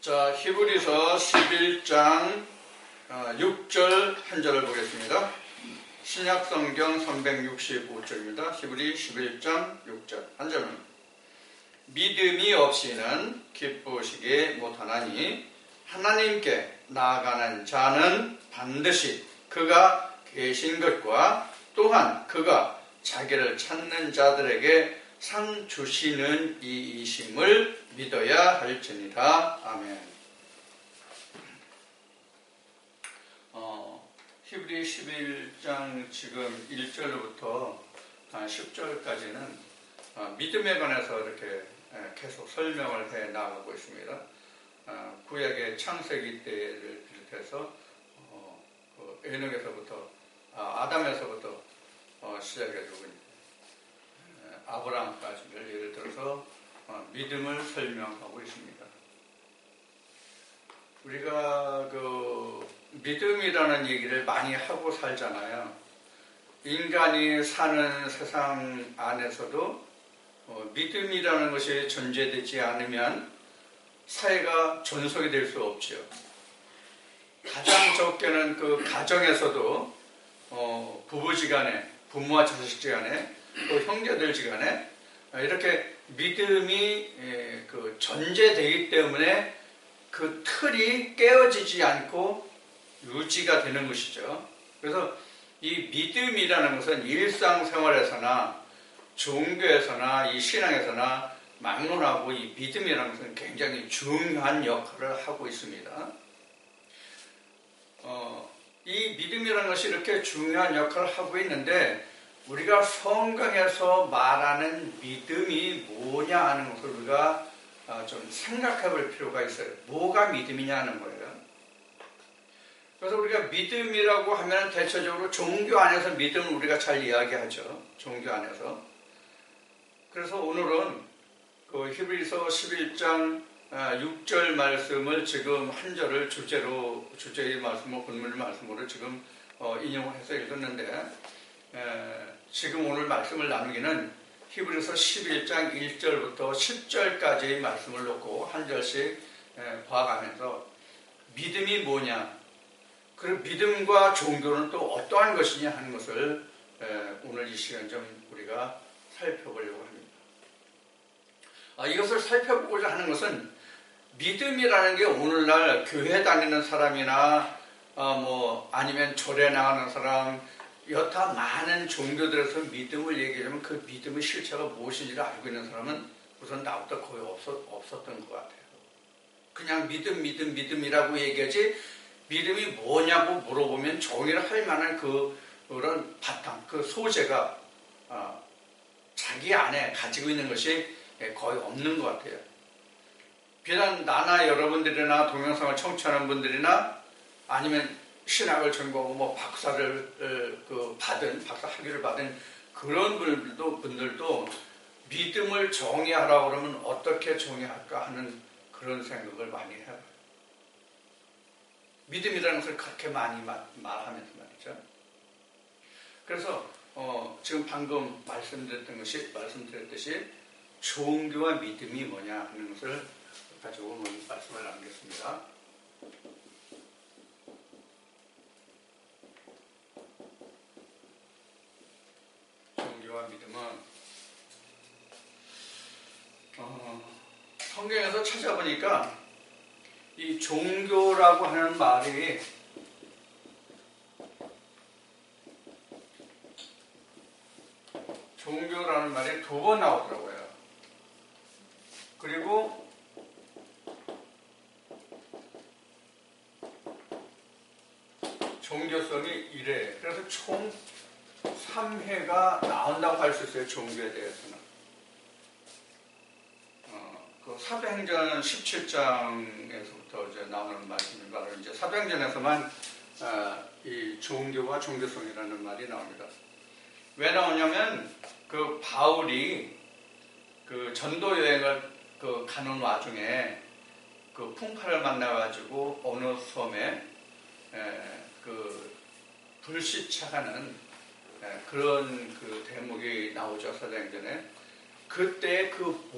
자, 히브리서 11장 6절 한 절을 보겠습니다. 신약성경 365쪽입니다. 히브리 11장 6절 한 절은 믿음이 없이는 기쁘시게 못하나니 하나님께 나아가는 자는 반드시 그가 계신 것과 또한 그가 자기를 찾는 자들에게 상 주시는 이이심을 믿어야 할지니라. 아멘. 히브리 11장 지금 1절부터 10절까지는 믿음에 관해서 이렇게 계속 설명을 해 나가고 있습니다. 구약의 창세기 때를 비롯해서 에녹에서부터 아담에서부터 시작해서 아브라함까지를 예를 들어서 믿음을 설명하고 있습니다. 우리가 그 믿음이라는 얘기를 많이 하고 살잖아요. 인간이 사는 세상 안에서도 믿음이라는 것이 존재되지 않으면 사회가 존속이 될 수 없죠. 가장 적게는 그 가정에서도 부부지간에, 부모와 자식지간에, 또 형제들지간에 이렇게 믿음이 그 존재되기 때문에 그 틀이 깨어지지 않고 유지가 되는 것이죠. 그래서 이 믿음이라는 것은 일상생활에서나 종교에서나 이 신앙에서나 막론하고 이 믿음이라는 것은 굉장히 중요한 역할을 하고 있습니다. 이 믿음이라는 것이 이렇게 중요한 역할을 하고 있는데 우리가 성경에서 말하는 믿음이 뭐냐 하는 것을 우리가 좀 생각해 볼 필요가 있어요. 뭐가 믿음이냐 하는 거예요. 그래서 우리가 믿음이라고 하면 대체적으로 종교 안에서 믿음을 우리가 잘 이야기하죠. 종교 안에서. 그래서 오늘은 그 히브리서 11장 6절 말씀을 지금 한 절을 주제의 말씀으로 본문 말씀으로 지금 인용해서 읽었는데 지금 오늘 말씀을 나누기는 히브리서 11장 1절부터 10절까지의 말씀을 놓고 한 절씩 봐가면서 믿음이 뭐냐, 그리고 믿음과 종교는 또 어떠한 것이냐 하는 것을 오늘 이 시간 좀 우리가 살펴보려고 합니다. 이것을 살펴보고자 하는 것은 믿음이라는 게 오늘날 교회 다니는 사람이나 아니면 절에 나가는 사람, 여타 많은 종교들에서 믿음을 얘기하면 그 믿음의 실체가 무엇인지를 알고 있는 사람은 우선 나보다 거의 없었던 것 같아요. 그냥 믿음이라고 얘기하지 믿음이 뭐냐고 물어보면 종이를 할 만한 그런 바탕, 그 소재가 자기 안에 가지고 있는 것이 거의 없는 것 같아요. 비단 나나 여러분들이나 동영상을 청취하는 분들이나 아니면 신학을 전공하고 박사 학위를 받은 그런 분들도 믿음을 정의하라고 그러면 어떻게 정의할까 하는 그런 생각을 많이 해요. 믿음이라는 것을 그렇게 많이 말하면서 말이죠. 그래서 지금 방금 말씀드렸듯이 종교와 믿음이 뭐냐 하는 것을 가지고 오늘 말씀을 나누겠습니다. 종교와 믿음은 성경에서 찾아보니까 이 종교라고 하는 말이 종교라는 말이 2번 나오더라고요. 그리고 종교성이 1회. 그래서 총 3회가 나온다고 할 수 있어요. 종교에 대해서는. 그 사도행전 17장에서부터 이제 나오는 말씀이 바로 이제 사도행전에서만 이 종교와 종교성이라는 말이 나옵니다. 왜 나오냐면 그 바울이 그 전도 여행을 가는 와중에 그 풍파를 만나가지고 어느 섬에 그 불시착하는 그런 그 대목이 나오죠. 사도행전에. 그때 그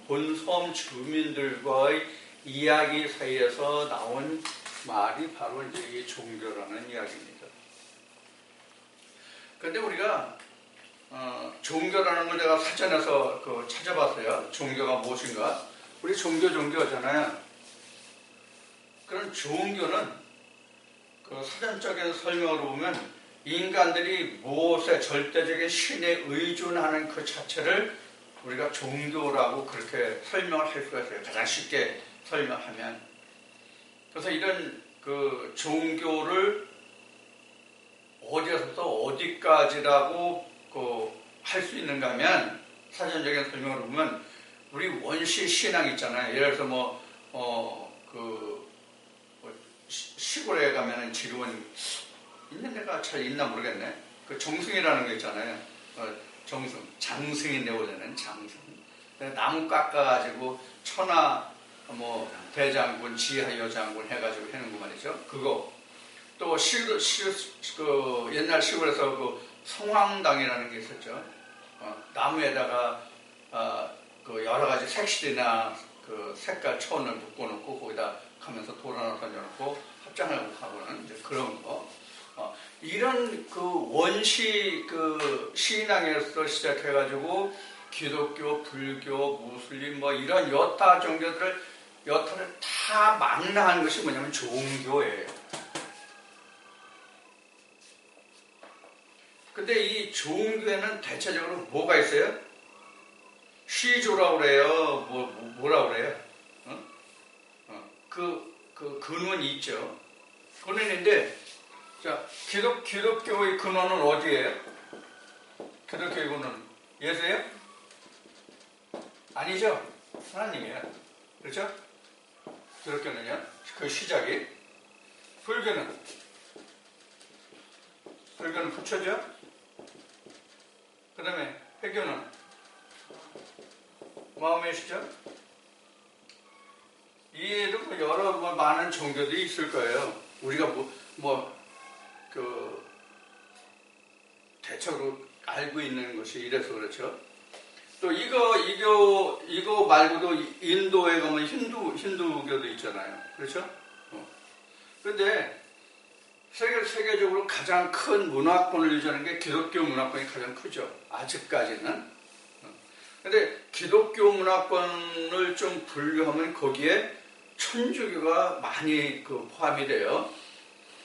본섬 주민들과의 이야기 사이에서 나온 말이 바로 이제 이 종교라는 이야기입니다. 그런데 우리가 종교라는 걸 내가 사전에서 찾아봤어요. 종교가 무엇인가? 우리 종교잖아요. 그런 종교는 그 사전적인 설명으로 보면 인간들이 무엇에 절대적인 신에 의존하는 그 자체를 우리가 종교라고 그렇게 설명을 할 수가 있어요. 가장 쉽게 설명하면. 그래서 이런 그 종교를 어디에서부터 어디까지라고 할 수 있는가 하면 사전적인 설명으로 보면 우리 원시 신앙 있잖아요. 예를 들어서 시골에 가면은 지금은 있는 데가 잘 있나 모르겠네. 그 정승이라는 거 있잖아요. 정승, 장승인데 원래는 장승. 나무 깎아가지고 천하 대장군, 지하여 장군 해가지고 하는 거 말이죠. 그거. 또 옛날 시골에서 성황당이라는 게 있었죠. 나무에다가 여러 가지 색실이나 색깔 천을 묶어놓고 거기다 가면서 돌 하나 던져놓고 합장을 하고는 이제 그런 거. 이런 원시 신앙에서 시작해가지고 기독교, 불교, 무슬림 이런 여타 종교들을 여타를 다 망라한 것이 뭐냐면 종교예요. 근데 이 종교에는 대체적으로 뭐가 있어요? 시조라고 그래요. 뭐라고 그래요? 그 근원이 있죠. 근원인데, 자, 기독교의 근원은 어디예요? 기독교의 근원은 예수예요? 아니죠. 하나님이에요. 그렇죠? 기독교는요. 그 시작이. 불교는 부처죠. 그 다음에 회교는 마음의 시죠. 이에도 여러 많은 종교들이 있을 거예요. 우리가 대체로 알고 있는 것이 이래서 그렇죠. 또 이거 말고도 인도에 가면 힌두교도 있잖아요. 그렇죠? 그런데 세계적으로 가장 큰 문화권을 유지하는 게 기독교 문화권이 가장 크죠. 아직까지는. 근데 기독교 문화권을 좀 분류하면 거기에 천주교가 많이 포함이 돼요.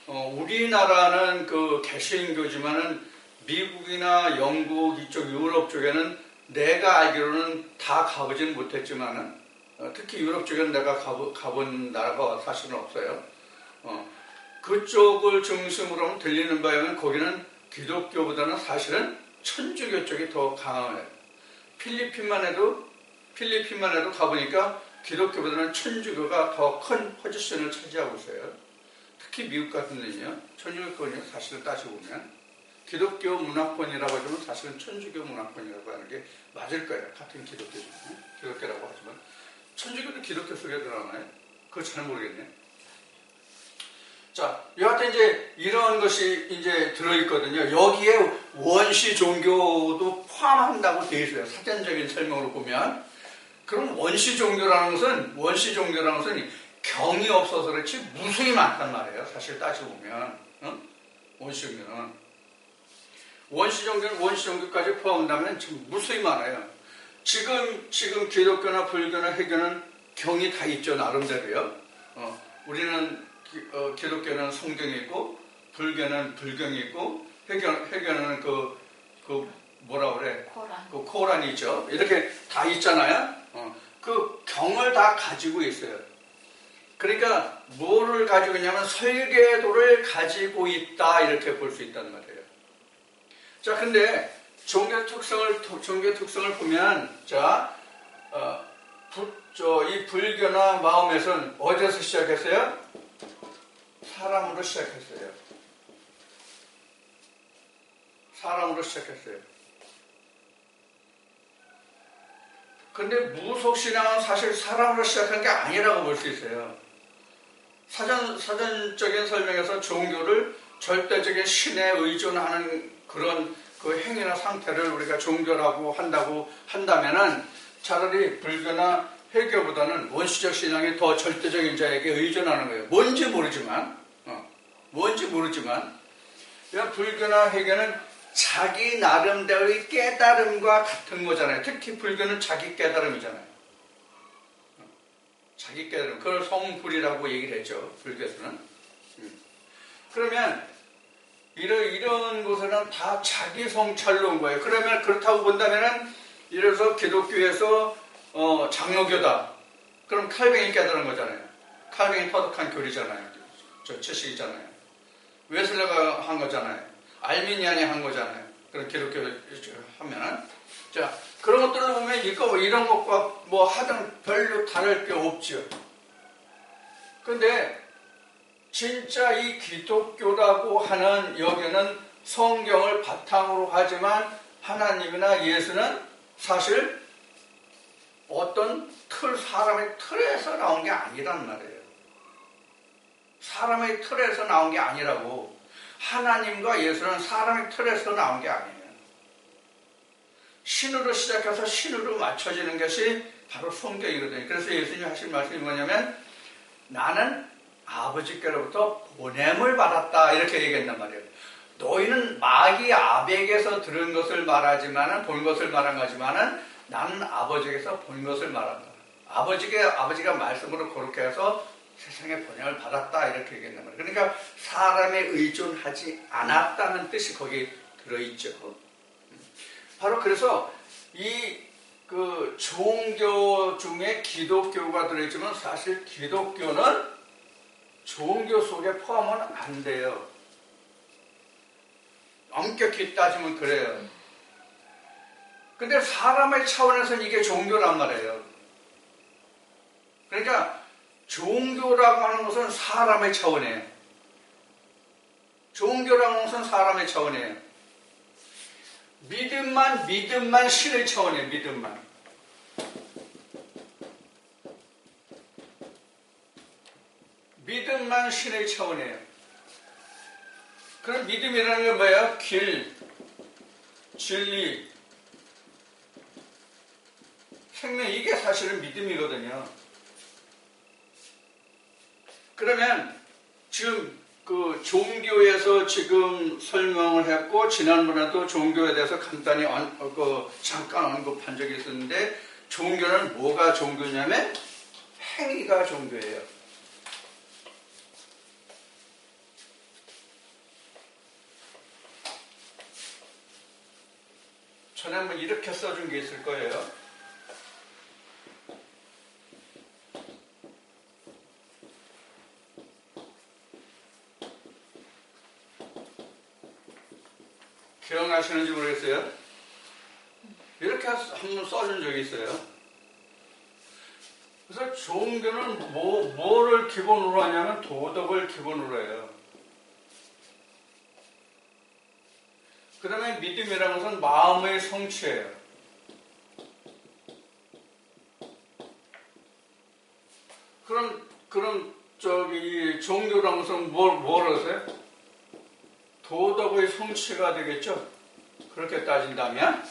우리나라는 개신교지만은 미국이나 영국 이쪽 유럽 쪽에는 내가 알기로는 다 가보지는 못했지만은 특히 유럽 쪽에는 내가 가본 나라가 사실은 없어요. 그쪽을 중심으로 들리는 바에는 거기는 기독교보다는 사실은 천주교 쪽이 더 강해요. 필리핀만 해도 가보니까 기독교보다는 천주교가 더 큰 포지션을 차지하고 있어요. 특히 미국 같은 데는요, 천주교권이 사실을 따지고 보면 기독교 문화권이라고 하지만 사실은 천주교 문화권이라고 하는 게 맞을 거예요. 같은 기독교라고 하지만 천주교도 기독교 속에 들어가나요? 그거 잘 모르겠네. 자, 여하튼 이제 이런 것이 이제 들어있거든요. 여기에 원시 종교도 포함한다고 되어 있어요. 사전적인 설명으로 보면. 그럼 원시 종교라는 것은 경이 없어서 그렇지 무수히 많단 말이에요. 사실 따지고 보면. 원시 종교까지 포함한다면 참 무수히 많아요. 지금 기독교나 불교나 회교는 경이 다 있죠. 나름대로요. 우리는 기독교는 성경이 있고, 불교는 불경이 있고, 회교는 뭐라 그래? 코란이 있죠. 이렇게 다 있잖아요. 그 경을 다 가지고 있어요. 그러니까 뭐를 가지고 있냐면 설계도를 가지고 있다 이렇게 볼 수 있단 말이에요. 자, 근데 종교 특성을 보면 이 불교나 마음에서는 어디서 시작했어요? 사람으로 시작했어요. 근데 무속신앙은 사실 사람으로 시작한 게 아니라고 볼 수 있어요. 사전적인 설명에서 종교를 절대적인 신에 의존하는 그런 행위나 상태를 우리가 종교라고 한다면은 차라리 불교나 회개보다는 원시적 신앙이 더 절대적인 자에게 의존하는 거예요. 뭔지 모르지만, 불교나 회개는 자기 나름대로의 깨달음과 같은 거잖아요. 특히 불교는 자기 깨달음이잖아요. 자기 깨달음. 그걸 성불이라고 얘기를 했죠. 불교에서는. 그러면 이런 곳에는 다 자기 성찰로 온 거예요. 그러면 그렇다고 본다면은 예를 들어서 기독교에서 장로교다. 그럼 칼뱅이 깨달은 거잖아요. 칼뱅이 터득한 교리잖아요. 저 채식이잖아요. 웨슬레가 한 거잖아요. 알미니안이 한 거잖아요. 그런 기독교 하면은. 자, 그런 것들을 보면 이런 것과 뭐 하등 별로 다를 게 없죠. 근데 진짜 이 기독교라고 하는 여기는 성경을 바탕으로 하지만 하나님이나 예수는 사실 어떤 사람의 틀에서 나온 게 아니란 말이에요. 사람의 틀에서 나온 게 아니라고. 하나님과 예수는 사람의 틀에서 나온 게 아니에요. 신으로 시작해서 신으로 맞춰지는 것이 바로 성경이거든요. 그래서 예수님이 하신 말씀이 뭐냐면 나는 아버지께로부터 보냄을 받았다 이렇게 얘기했단 말이에요. 너희는 마귀 아벨에게서 들은 것을 말하지만은 본 것을 말한 거지만은 나는 아버지에게서 본 것을 말한다. 아버지가 말씀으로 그렇게 해서 세상에 번영을 받았다 이렇게 얘기했단 말이에요. 그러니까 사람에 의존하지 않았다는 뜻이 거기 들어있죠. 바로 그래서 그 종교 중에 기독교가 들어있지만 사실 기독교는 종교 속에 포함은 안 돼요. 엄격히 따지면 그래요. 근데 사람의 차원에서는 이게 종교란 말이에요. 그러니까 종교라고 하는 것은 사람의 차원이에요. 종교라고 하는 것은 사람의 차원이에요. 믿음만 신의 차원이에요. 믿음만 신의 차원이에요. 그럼 믿음이라는 게 뭐예요? 길, 진리, 생명, 이게 사실은 믿음이거든요. 그러면 지금 그 종교에서 지금 설명을 했고 지난번에도 종교에 대해서 간단히 잠깐 언급한 적이 있었는데 종교는 뭐가 종교냐면 행위가 종교예요. 전에 한번 이렇게 써준 게 있을 거예요. 기억나시는지 모르겠어요. 이렇게 한번 써준 적이 있어요. 그래서 종교는 뭐를 기본으로 하냐면 도덕을 기본으로 해요. 그 다음에 믿음이라는 것은 마음의 성취예요. 그럼 종교라는 것은 뭘 하세요? 도덕의 성취가 되겠죠? 그렇게 따진다면.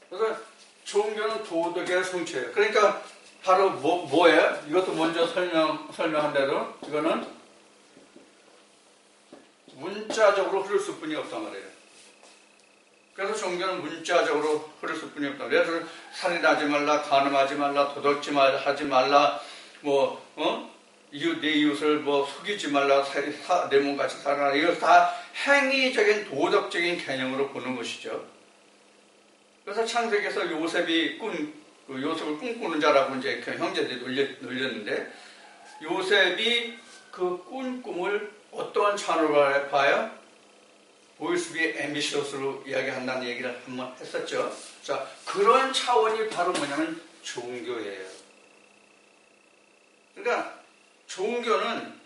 그래서 종교는 도덕의 성취예요. 그러니까 바로 뭐예요? 이것도 먼저 설명한 대로 이거는 문자적으로 흐를 수뿐이 없단 말이에요. 그래서 종교는 문자적으로 흐를 수뿐이 없단 말이에요. 그래서 살인하지 말라, 간음하지 말라, 도둑질하지 말라, 내 이웃을 속이지 말라, 내 몸같이 살아라. 이거 다 행위적인 도덕적인 개념으로 보는 것이죠. 그래서 창세기에서 요셉을 꿈꾸는 자라고 이제 그 형제들이 놀렸는데 요셉이 그 꾼 꿈을 어떠한 차원으로 봐요? Boys be ambitious로 이야기한다는 얘기를 한번 했었죠. 자, 그런 차원이 바로 뭐냐면 종교예요. 그러니까 종교는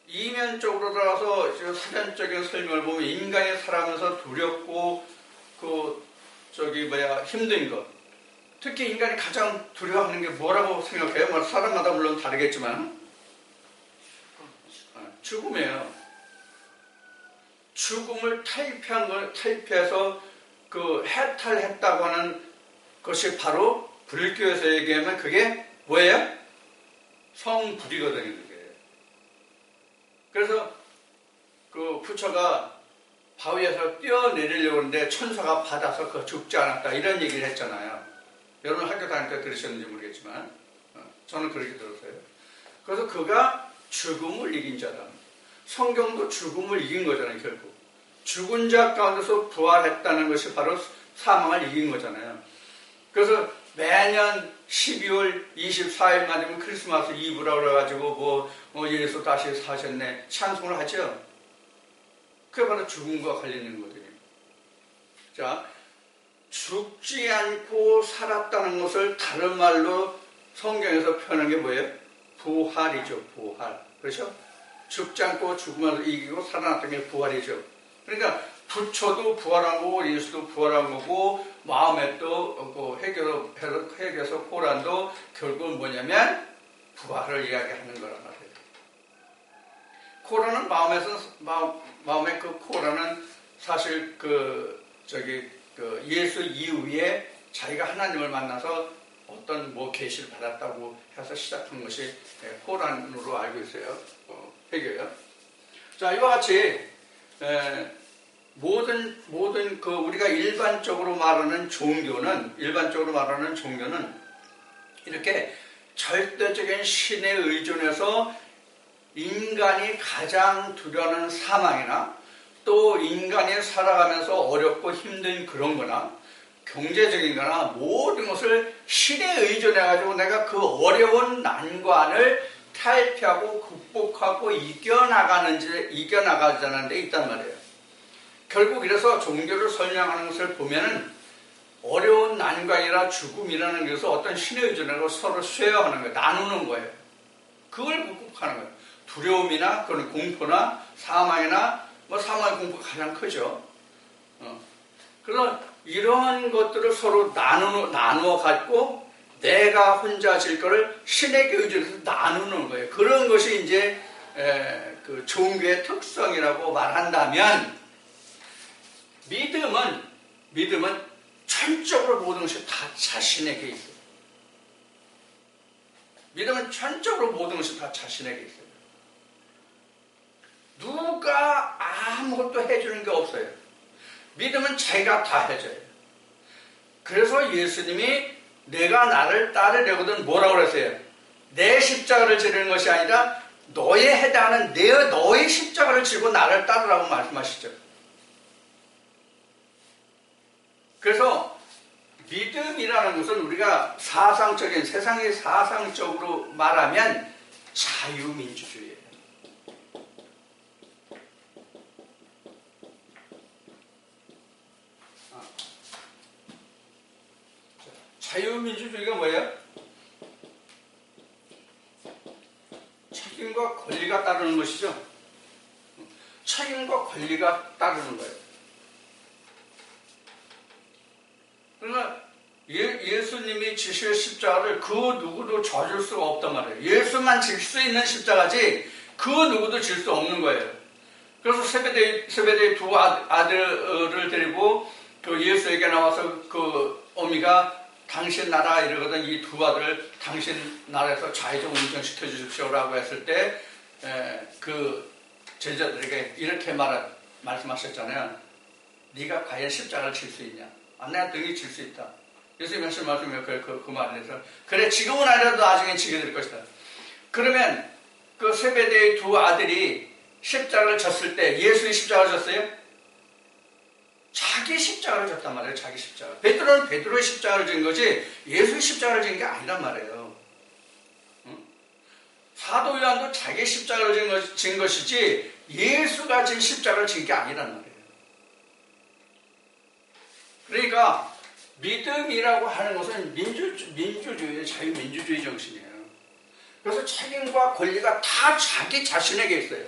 이면적으로 들어가서 사전적인 설명을 보면 인간이 살아가면서 두렵고 힘든 것. 특히 인간이 가장 두려워하는 게 뭐라고 생각해요? 사람마다 물론 다르겠지만 죽음이에요. 죽음을 탈피해서 해탈했다고 하는 것이 바로 불교에서 얘기하면 그게 뭐예요? 성불이거든요, 그게. 그래서 그 부처가 바위에서 뛰어내리려고 하는데 천사가 받아서 그 죽지 않았다 이런 얘기를 했잖아요. 여러분 학교 다닐 때 들으셨는지 모르겠지만 저는 그렇게 들었어요. 그래서 그가 죽음을 이긴 자다. 성경도 죽음을 이긴 거잖아요, 결국. 죽은 자 가운데서 부활했다는 것이 바로 사망을 이긴 거잖아요. 그래서 매년 12월 24일만 되면 크리스마스 이브라고 그래가지고 예수 다시 사셨네 찬송을 하죠. 그게 바로 죽음과 관련된 거거든요. 자, 죽지 않고 살았다는 것을 다른 말로 성경에서 표현한 게 뭐예요? 부활이죠, 부활. 그렇죠? 죽지 않고 죽음을 이기고 살아났던 게 부활이죠. 그러니까 부처도 부활한 거고 예수도 부활한 거고 마음에도 해교서 코란도 결국은 뭐냐면 부활을 이야기하는 거란 말이에요. 코란은 마음의 그 코란은 사실 예수 이후에 자기가 하나님을 만나서 어떤 계시를 받았다고 해서 시작한 것이 코란으로 알고 있어요. 해교요. 자, 이와 같이 모든 우리가 일반적으로 말하는 종교는 이렇게 절대적인 신에 의존해서 인간이 가장 두려워하는 사망이나 또 인간이 살아가면서 어렵고 힘든 그런 거나 경제적인 거나 모든 것을 신에 의존해가지고 내가 그 어려운 난관을 탈피하고 극복하고 이겨나가자는 데 있단 말이에요. 결국 이래서 종교를 설명하는 것을 보면은 어려운 난관이나 죽음이라는 것을 어떤 신에 의존하고 서로 쉐어하는 거예요. 나누는 거예요. 그걸 극복하는 거예요. 두려움이나 그런 공포나 사망이나 사망의 공포가 가장 크죠. 그래서 이러한 것들을 서로 나누어 갖고 내가 혼자 질 거를 신에게 의존해서 나누는 거예요. 그런 것이 이제 그 종교의 특성이라고 말한다면 믿음은 전적으로 모든 것이 다 자신에게 있어요. 믿음은 전적으로 모든 것이 다 자신에게 있어요. 누가 아무것도 해주는 게 없어요. 믿음은 자기가 다 해줘요. 그래서 예수님이 내가 나를 따르려거든 뭐라고 그랬어요? 내 십자가를 지르는 것이 아니라 너에 해당하는 너의 십자가를 지고 나를 따르라고 말씀하시죠. 그래서 믿음이라는 것은 우리가 세상의 사상적으로 말하면 자유민주주의예요. 자유민주주의가 뭐예요? 책임과 권리가 따르는 것이죠. 책임과 권리가 따르는 거예요. 그러니까 예수님이 지실 십자가를 그 누구도 져줄 수가 없단 말이에요. 예수만 질 수 있는 십자가지 그 누구도 질 수 없는 거예요. 그래서 세베대의 두 아들을 데리고 그 예수에게 나와서 그 어미가 당신 나라 이러거든 이 두 아들을 당신 나라에서 좌회전 운전시켜 주십시오라고 했을 때 그 제자들에게 이렇게 말씀하셨잖아요. 네가 과연 십자가를 질 수 있냐? 내가 등이 질 수 있다. 예수님이 하신 말씀이 그 말에 대해서 그래 지금은 아니라도 나중에 지게 될 것이다. 그러면 그 세베대의 두 아들이 십자가를 졌을 때 예수의 십자가를 졌어요? 자기 십자가를 졌단 말이에요. 자기 십자가. 베드로는 베드로의 십자가를 진 거지 예수의 십자가를 진 게 아니란 말이에요. 응? 사도 요한도 자기 십자가를 진 것이지 예수가 진 십자가를 진 게 아니란 말이에요. 그러니까 믿음이라고 하는 것은 민주주의, 자유민주주의 정신이에요. 그래서 책임과 권리가 다 자기 자신에게 있어요.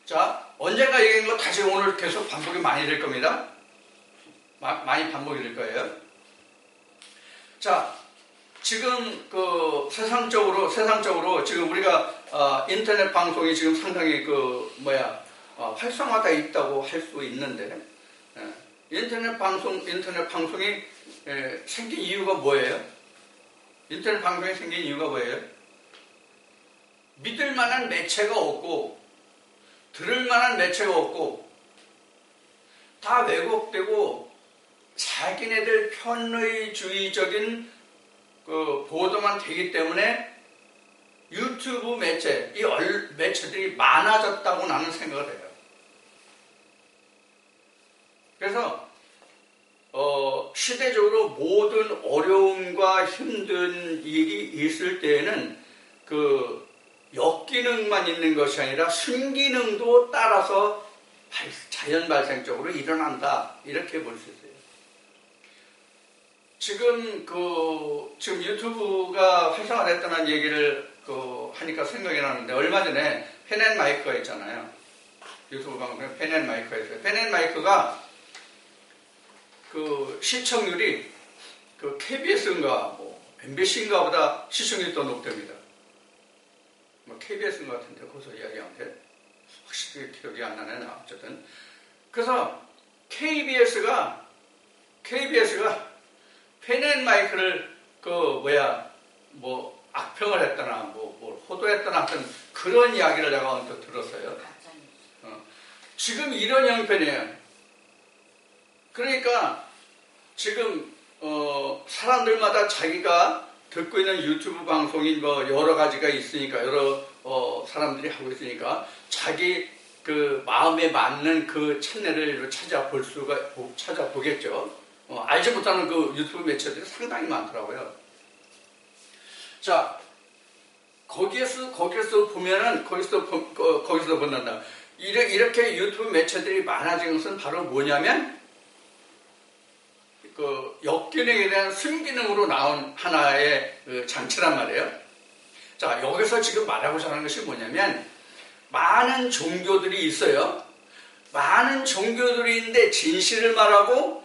자, 언젠가 얘기한 거 다시 오늘 계속 반복이 많이 될 겁니다. 많이 반복이 될 거예요. 자, 지금 그 세상적으로 지금 우리가 인터넷 방송이 지금 상당히 활성화되어 있다고 할 수 있는데 인터넷 방송이 생긴 이유가 뭐예요? 인터넷 방송이 생긴 이유가 뭐예요? 믿을 만한 매체가 없고 들을 만한 매체가 없고 다 왜곡되고 자기네들 편의주의적인 그 보도만 되기 때문에 유튜브 매체, 이 매체들이 많아졌다고 나는 생각을 해요. 그래서 시대적으로 모든 어려움과 힘든 일이 있을 때에는 그 역기능만 있는 것이 아니라 순기능도 따라서 자연 발생적으로 일어난다, 이렇게 볼 수 있어요. 지금 유튜브가 활성화됐다는 얘기를 하니까 생각이 나는데, 얼마 전에 펜앤마이크가 있잖아요. 유튜브 방송에 펜앤마이크가 있어요. 펜앤마이크가 그 시청률이 그 KBS인가 뭐 MBC인가 보다 시청률이 더 높답니다. 뭐 KBS인 것 같은데 거기서 이야기하는데 확실히 기억이 안 나네. 어쨌든 그래서 KBS가 펜앤마이크를 뭐 악평을 했다나 뭐 호도했다나 하여튼 그런 이야기를 내가 언뜻 들었어요. 지금 이런 형편이에요. 그러니까 지금 사람들마다 자기가 듣고 있는 유튜브 방송이 뭐 여러 가지가 있으니까, 여러 사람들이 하고 있으니까 자기 그 마음에 맞는 그 채널을 찾아보겠죠. 알지 못하는 그 유튜브 매체들이 상당히 많더라고요. 자, 거기에서 보면은 거기서 본단다. 이렇게 유튜브 매체들이 많아진 것은 바로 뭐냐면 그 역기능에 대한 순기능으로 나온 하나의 그 장치란 말이에요. 자, 여기서 지금 말하고자 하는 것이 뭐냐면 많은 종교들이 있어요. 많은 종교들이 있는데 진실을 말하고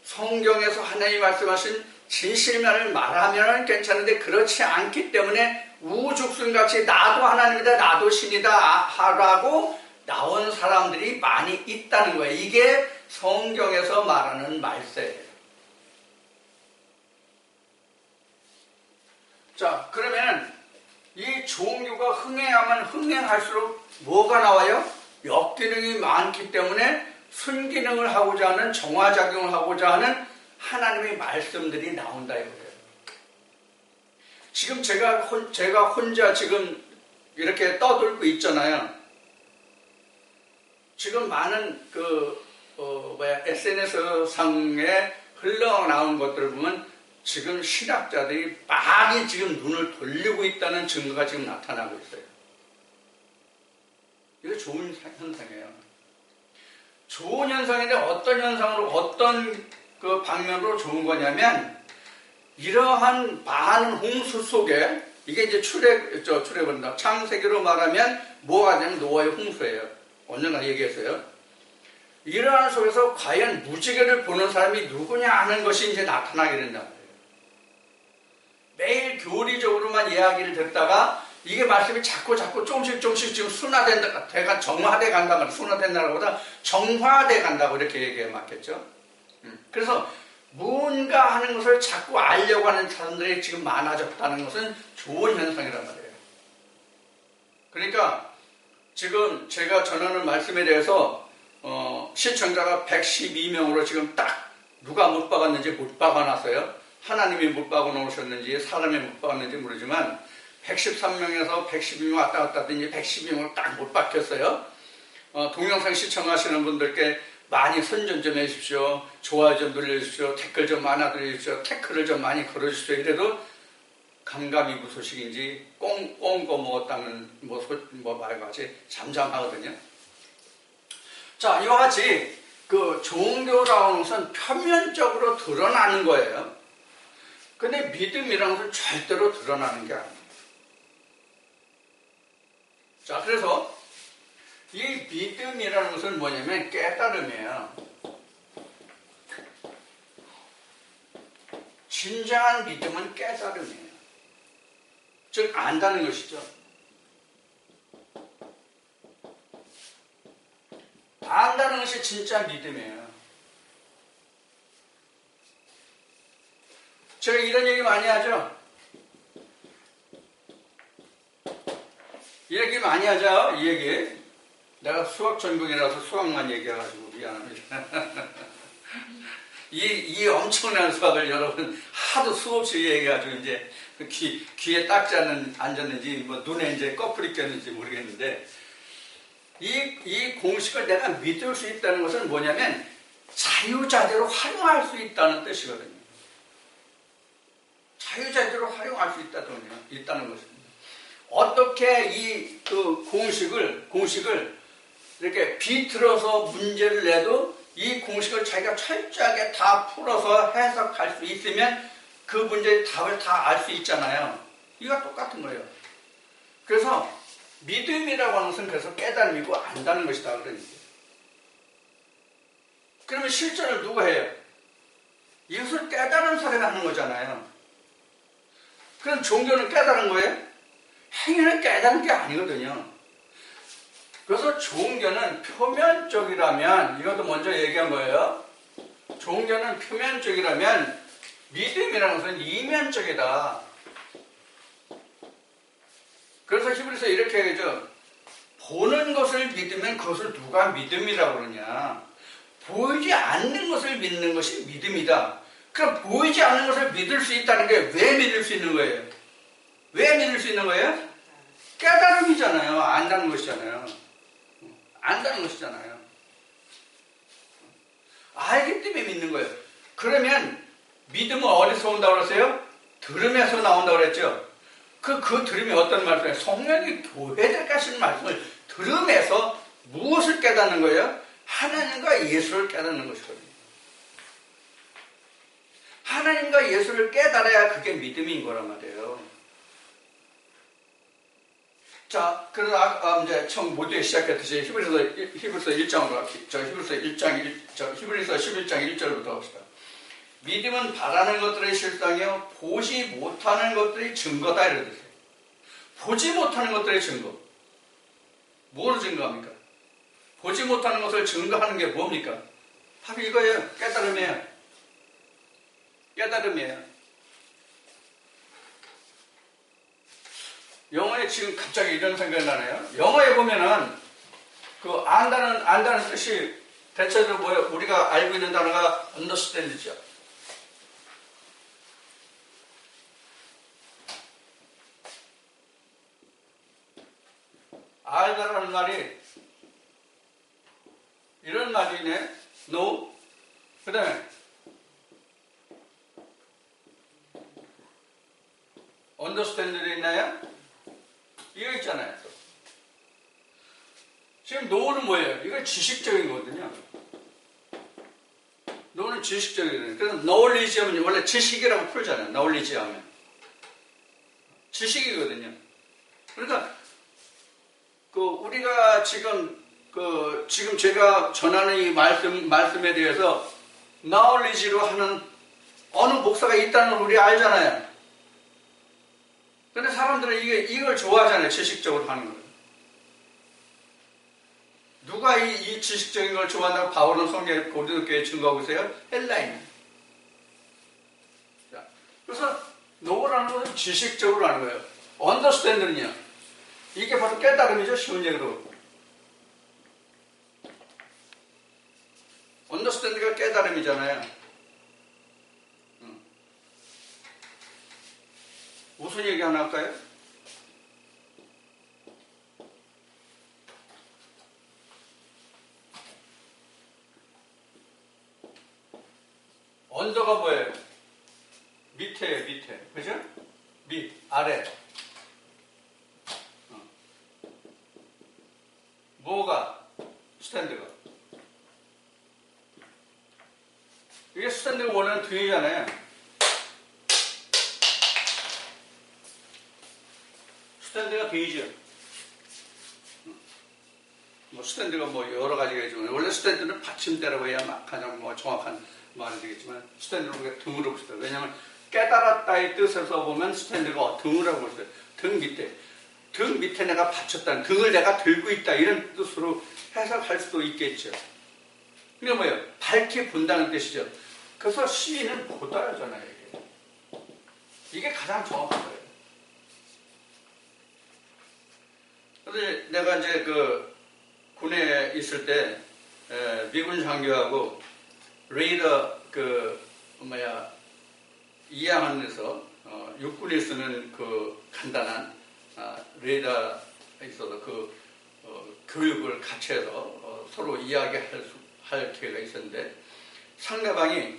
성경에서 하나님이 말씀하신 진실만을 말하면 괜찮은데 그렇지 않기 때문에 우죽순같이 나도 하나님이다, 나도 신이다 하라고 나온 사람들이 많이 있다는 거예요. 이게 성경에서 말하는 말세예요. 자, 그러면 이 종교가 흥행하면 흥행할수록 뭐가 나와요? 역기능이 많기 때문에 순기능을 하고자 하는, 정화작용을 하고자 하는 하나님의 말씀들이 나온다 이거예요. 지금 제가 혼자 지금 이렇게 떠들고 있잖아요. 지금 많은 SNS 상에 흘러나온 것들을 보면 지금 신학자들이 많이 지금 눈을 돌리고 있다는 증거가 지금 나타나고 있어요. 이거 좋은 현상이에요. 좋은 현상인데 어떤 현상으로, 어떤 그 방면으로 좋은 거냐면, 이러한 많은 홍수 속에, 이게 이제 출애굽다. 창세기로 말하면 뭐가 되면 노아의 홍수예요. 언제나 얘기했어요. 이러한 속에서 과연 무지개를 보는 사람이 누구냐 하는 것이 이제 나타나게 된단 말이에요. 매일 교리적으로만 이야기를 듣다가 이게 말씀이 자꾸 조금씩 지금 정화돼 간다 말이에요. 순화된다는 것보다 정화돼 간다고 이렇게 얘기해 맞겠죠. 그래서 뭔가 하는 것을 자꾸 알려고 하는 사람들이 지금 많아졌다는 것은 좋은 현상이란 말이에요. 그러니까 지금 제가 전하는 말씀에 대해서 시청자가 112명으로 지금 딱 누가 못 박았는지 못 박아놨어요. 하나님이 못 박아놓으셨는지 사람이 못 박았는지 모르지만 113명에서 112명 왔다 갔다 하더니 112명을 딱 못 박혔어요. 동영상 시청하시는 분들께 많이 선전 좀 해주십시오. 좋아요 좀 눌러주십시오. 댓글 좀 많아 드려주십시오. 태클을 좀 많이 걸어주십시오. 이래도 감감이 무소식인지 꽁꽁 먹었다는 말같이 잠잠하거든요. 자, 이와 같이 그 종교라는 것은 표면적으로 드러나는 거예요. 근데 믿음이라는 것은 절대로 드러나는 게 아니에요. 자, 그래서 이 믿음이라는 것은 뭐냐면 깨달음이에요. 진정한 믿음은 깨달음이에요. 즉 안다는 것이죠. 안다는 것이 진짜 믿음이에요. 제가 이런 얘기 많이 하죠. 이 얘기 많이 하자, 이 얘기. 내가 수학 전공이라서 수학만 얘기해가지고 미안합니다. 이 엄청난 수학을 여러분 하도 수없이 얘기해가지고 이제 귀에 딱지 앉았는지 뭐 눈에 이제 꺼풀이 꼈는지 모르겠는데 이 공식을 내가 믿을 수 있다는 것은 뭐냐면 자유자재로 활용할 수 있다는 뜻이거든요. 자유자재로 활용할 수 있다는 것입니다. 어떻게 이 그 공식을 이렇게 비틀어서 문제를 내도 이 공식을 자기가 철저하게 다 풀어서 해석할 수 있으면 그 문제의 답을 다 알 수 있잖아요. 이거 똑같은 거예요. 그래서 믿음이라고 하는 것은 그래서 깨달음이고 안다는 것이다. 그러면 실천을 누가 해요? 이것을 깨달은 사람이 하는 거잖아요. 그럼 종교는 깨달은 거예요? 행위는 깨달은 게 아니거든요. 그래서 종교는 표면적이라면, 이것도 먼저 얘기한 거예요. 종교는 표면적이라면 믿음이라는 것은 이면적이다. 그래서 히브리서 이렇게 얘기하죠. 보는 것을 믿으면 그것을 누가 믿음이라고 그러냐. 보이지 않는 것을 믿는 것이 믿음이다. 그럼 보이지 않는 것을 믿을 수 있다는 게 왜 믿을 수 있는 거예요? 왜 믿을 수 있는 거예요? 깨달음이잖아요. 안다는 것이잖아요. 안다는 것이잖아요. 알기 때문에 믿는 거예요. 그러면 믿음은 어디서 온다고 그랬어요? 들음에서 나온다고 그랬죠. 그 들음이 어떤 말씀이에요? 성령이 교회들 가시는 말씀을 들음에서 무엇을 깨닫는 거예요? 하나님과 예수를 깨닫는 것이거든요. 하나님과 예수를 깨달아야 그게 믿음인 거란 말이에요. 자, 그래서 이제 처음 모두에 시작했듯이 히브리서 1장으로 히브리서 11장 1절부터 합시다. 믿음은 바라는 것들의 실상이요 보지 못하는 것들의 증거다 이러듯이. 보지 못하는 것들의 증거. 뭐로 증거합니까? 보지 못하는 것을 증거하는 게 뭡니까? 바로 이거예요. 깨달음이에요. 깨달음이에요. 영어에 지금 갑자기 이런 생각이 나네요. 영어에 보면은 그 안다는 뜻이 대체적으로 뭐예요? 우리가 알고 있는 단어가 understand죠. 알다라는 말이 이런 말이네. know. 그 다음에 understand도 있나요? 이거 있잖아요. 또. 지금 know는 뭐예요? 이건 지식적인 거거든요. know는 지식적이거든요. 그래서 knowledge 하면 원래 지식이라고 풀잖아요. knowledge 하면. 지식이거든요. 그러니까 우리가 지금 제가 전하는 이 말씀에 대해서 knowledge로 하는 어느 목사가 있다는 걸 우리 알잖아요. 근데 사람들은 이걸 좋아하잖아요. 지식적으로 하는 걸. 누가 이 지식적인 걸 좋아한다고 바울은 성경에 고린도교회에 증거하고 있어요? 헬라인. 자, 그래서 know라는 것은 지식적으로 하는 거예요. understand는요. 이게 바로 깨달음이죠. 쉬운 얘기로. understand가 깨달음이잖아요. 무슨 얘기 하나 할까요? 언더가 뭐예요? 밑에예요, 밑에. 그죠? 아래. 뭐가? 스탠드가. 이게 스탠드가 원하는 등이잖아요. 스탠드가 등이죠. 뭐 스탠드가 뭐 여러 가지가 있지만 원래 스탠드는 받침대라고 해야 가장 뭐 정확한 말이 되겠지만 스탠드로 우리가 등으로 봅시다. 왜냐하면 깨달았다의 뜻에서 보면 스탠드가 등이라고 볼수있어요. 등 밑에 내가 받쳤다는, 등을 내가 들고 있다 이런 뜻으로 해석할 수도 있겠죠. 그게 뭐예요? 밝게 본다는 뜻이죠. 그래서 시인은 보다잖아요. 이게 가장 정확한 거예요. 근데 내가 이제 그 군에 있을 때 미군 장교하고 레이더 이양하면서 육군이 쓰는 그 간단한 레이더에 있어서 교육을 같이 해서 서로 이야기할 기회가 있었는데 상대방이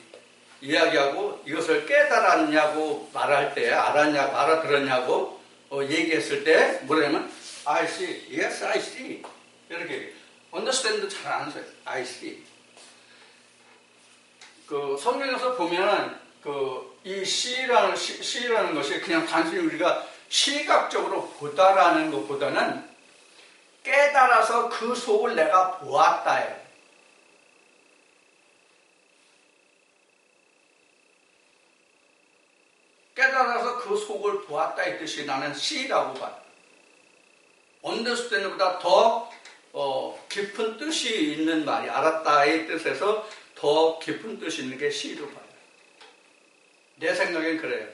이야기하고 이것을 깨달았냐고 말할 때 알았냐고 알아들었냐고 얘기했을 때 뭐냐면 I see, yes I see 이렇게 understand 잘 안 써요. I see. 그 성경에서 보면 이 C라는 것이 그냥 단순히 우리가 시각적으로 보다라는 것보다는 깨달아서 그 속을 내가 보았다예요. 깨달아서 그 속을 보았다 이 뜻이 나는 C라고 봐요. understand보다 더 깊은 뜻이 있는 말이 알았다의 뜻에서 더 깊은 뜻이 있는 게 C로 봐요. 내 생각엔 그래요.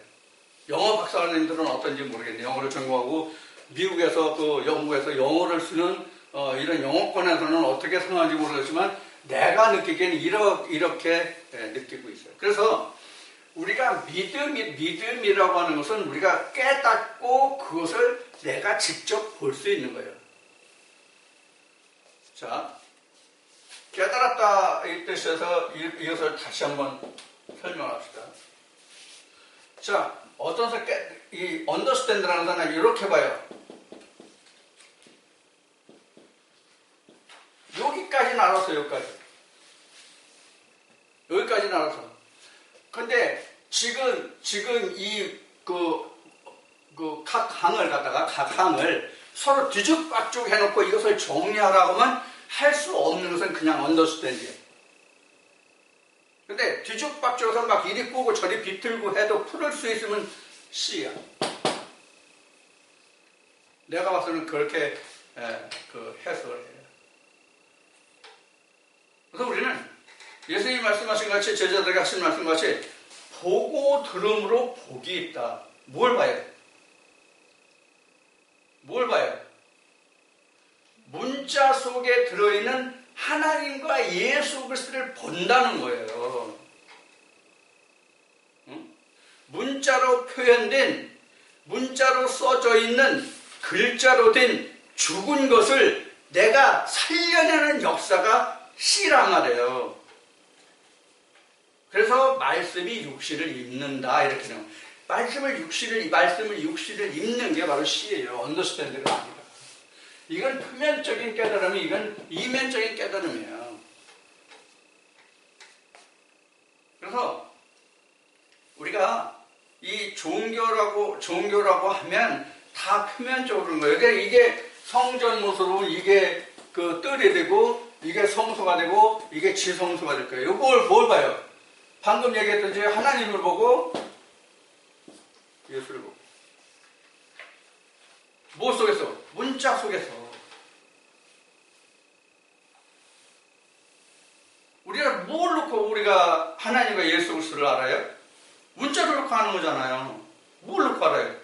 영어 박사님들은 어떤지 모르겠네요. 영어를 전공하고 미국에서 영국에서 영어를 쓰는 이런 영어권에서는 어떻게 생각하는지 모르겠지만 내가 느끼기에는 이렇게 느끼고 있어요. 그래서 우리가 믿음이라고 하는 것은 우리가 깨닫고 그것을 내가 직접 볼 수 있는 거예요. 자, 깨달았다 이 뜻에서 이것을 다시 한번 설명합시다. 자, 이 understand라는 단어는 이렇게 봐요. 여기까지는 알았어, 여기까지는 알았어. 근데 지금 각 항을 서로 뒤죽박죽 해놓고 이것을 정리하라고 하면 할 수 없는 것은 그냥 understand이에요. 근데 뒤죽박죽해서 막 이리 꼬고 저리 비틀고 해도 풀을 수 있으면 C야. 내가 봐서는 그렇게 해석을 해요. 그래서 우리는 예수님이 말씀하신 것 같이 제자들에게 하신 말씀 같이 보고 들음으로 복이 있다. 뭘 봐요? 문자 속에 들어있는 하나님과 예수 그리스도를 본다는 거예요. 응? 문자로 표현된, 문자로 써져 있는 글자로 된 죽은 것을 내가 살려내는 역사가 C란 말이에요. 그래서 말씀이 육신을 입는다 이렇게 나와요. 말씀을 육신을 입는 게 바로 C예요. 언더스탠드가 아니라. 이건 표면적인 깨달음이 이건 이면적인 깨달음이에요. 그래서 우리가 이 종교라고 하면 다 표면적으로 그런 거예요. 그러니까 이게 성전 모습으로 이게 뜰이 되고 이게 성소가 되고 이게 지성소가 될 거예요. 이걸 뭘 봐요? 방금 얘기했던 하나님을 보고 예수를 보고 뭐 속에서? 문자 속에서. 우리가 뭘 놓고 우리가 하나님과 예수 그리스도를 알아요? 문자를 놓고 아는 거잖아요. 뭘 놓고 알아요?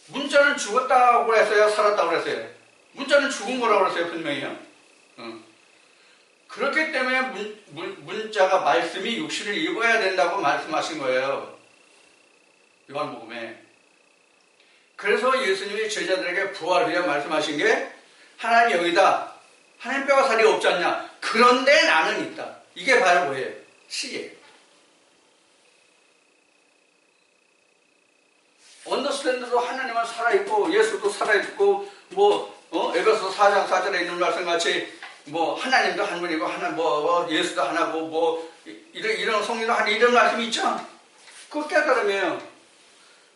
문자는 죽었다고 했어요? 살았다고 했어요? 문자는 죽은 거라고 했어요? 분명히요. 그렇기 때문에 문자가 말씀이 육신을 입어야 된다고 말씀하신 거예요. 요한복음에. 그래서 예수님이 제자들에게 부활 후에 말씀하신 게 하나님 여기다. 하나님 뼈가 살이 없지 않냐. 그런데 나는 있다. 이게 바로 뭐예요? C예요. 언더스탠드도 하나님은 살아있고 예수도 살아있고 에베소 4장 4절에 있는 말씀같이 하나님도 한 분이고 예수도 하나고 이런 성령도 하나 이런 말씀이 있죠. 그거 깨달음이에요.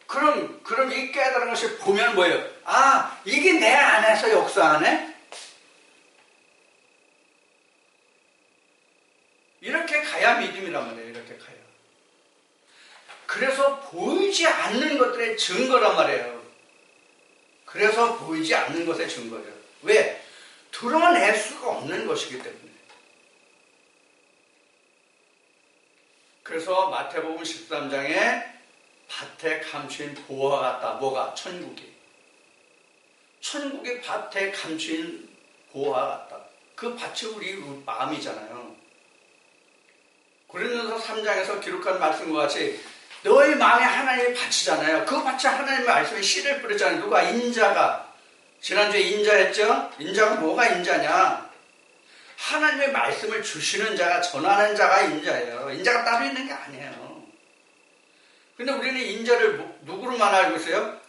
그럼 이 깨달은 것이 보면 뭐예요? 아, 이게 내 안에서 역사하네? 이렇게 가야 믿음이란 말이에요. 이렇게 가야. 그래서 보이지 않는 것들의 증거란 말이에요. 그래서 보이지 않는 것의 증거예요. 왜? 드러낼 수가 없는 것이기 때문에. 그래서 마태복음 13장에 밭에 감춘 보화 같다. 뭐가? 천국이. 천국의 밭에 감추인 보화 같다. 그 밭이 우리 마음이잖아요. 고린도서 3장에서 기록한 말씀과 같이 너희 마음이 하나님의 밭이잖아요. 그 밭에 하나님의 말씀에 씨를 뿌렸잖아요. 누가? 인자가. 지난주에 인자했죠? 인자가 뭐가 인자냐? 하나님의 말씀을 주시는 자가, 전하는 자가 인자예요. 인자가 따로 있는 게 아니에요. 근데 우리는 인자를 누구로만 알고 있어요?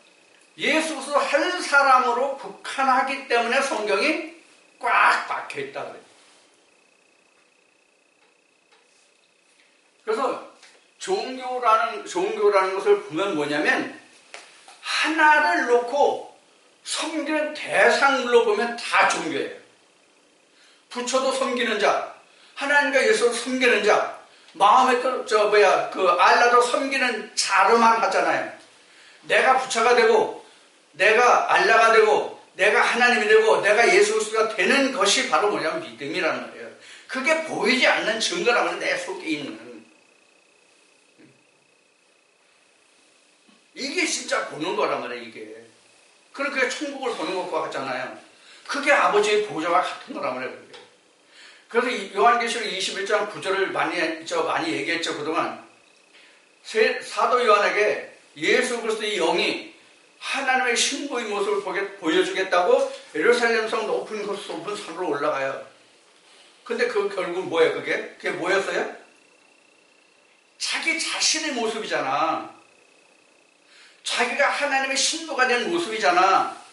예수 그리스도 한 사람으로 국한하기 때문에 성경이 꽉 박혀 있다고요. 그래서 종교라는 것을 보면 뭐냐면 하나를 놓고 섬기는 대상물로 보면 다 종교예요. 부처도 섬기는 자, 하나님과 예수를 섬기는 자, 마음에 알라도 섬기는 자로만 하잖아요. 내가 부처가 되고, 내가 알라가 되고, 내가 하나님이 되고, 내가 예수 그리스도가 되는 것이 바로 뭐냐면 믿음이라는 거예요. 그게 보이지 않는 증거라면 내 속에 있는. 이게 진짜 보는 거란 말이에요, 이게. 그러니까 천국을 보는 것과 같잖아요. 그게 아버지의 보좌와 같은 거란 말이에요, 그게. 그래서 요한계시록 21장 9절을 많이 얘기했죠, 그동안. 사도 요한에게 예수 그리스도의 영이 하나님의 신부의 모습을 보여주겠다고 예루살렘 성 높은 산으로 올라가요. 근데 그 결국 뭐예요, 그게? 그게 뭐였어요? 자기 자신의 모습이잖아. 자기가 하나님의 신부가 된 모습이잖아.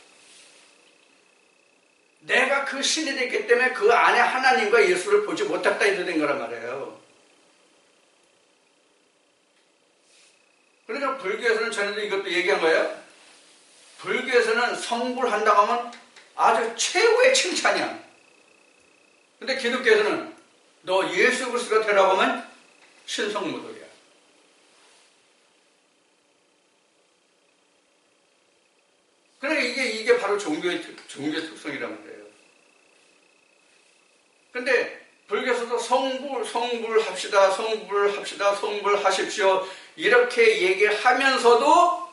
내가 그 신이 됐기 때문에 그 안에 하나님과 예수를 보지 못했다 이렇게 된 거란 말이에요. 그러니까 불교에서는 전에도 이것도 얘기한 거예요. 불교에서는 성불한다고 하면 아주 최고의 칭찬이야. 근데 기독교에서는 너 예수 그리스도가 되라고 하면 신성모독이야. 그러니까 이게 바로 종교의 특성이란 말이에요. 근데 불교에서도 성불합시다, 성불하십시오 이렇게 얘기를 하면서도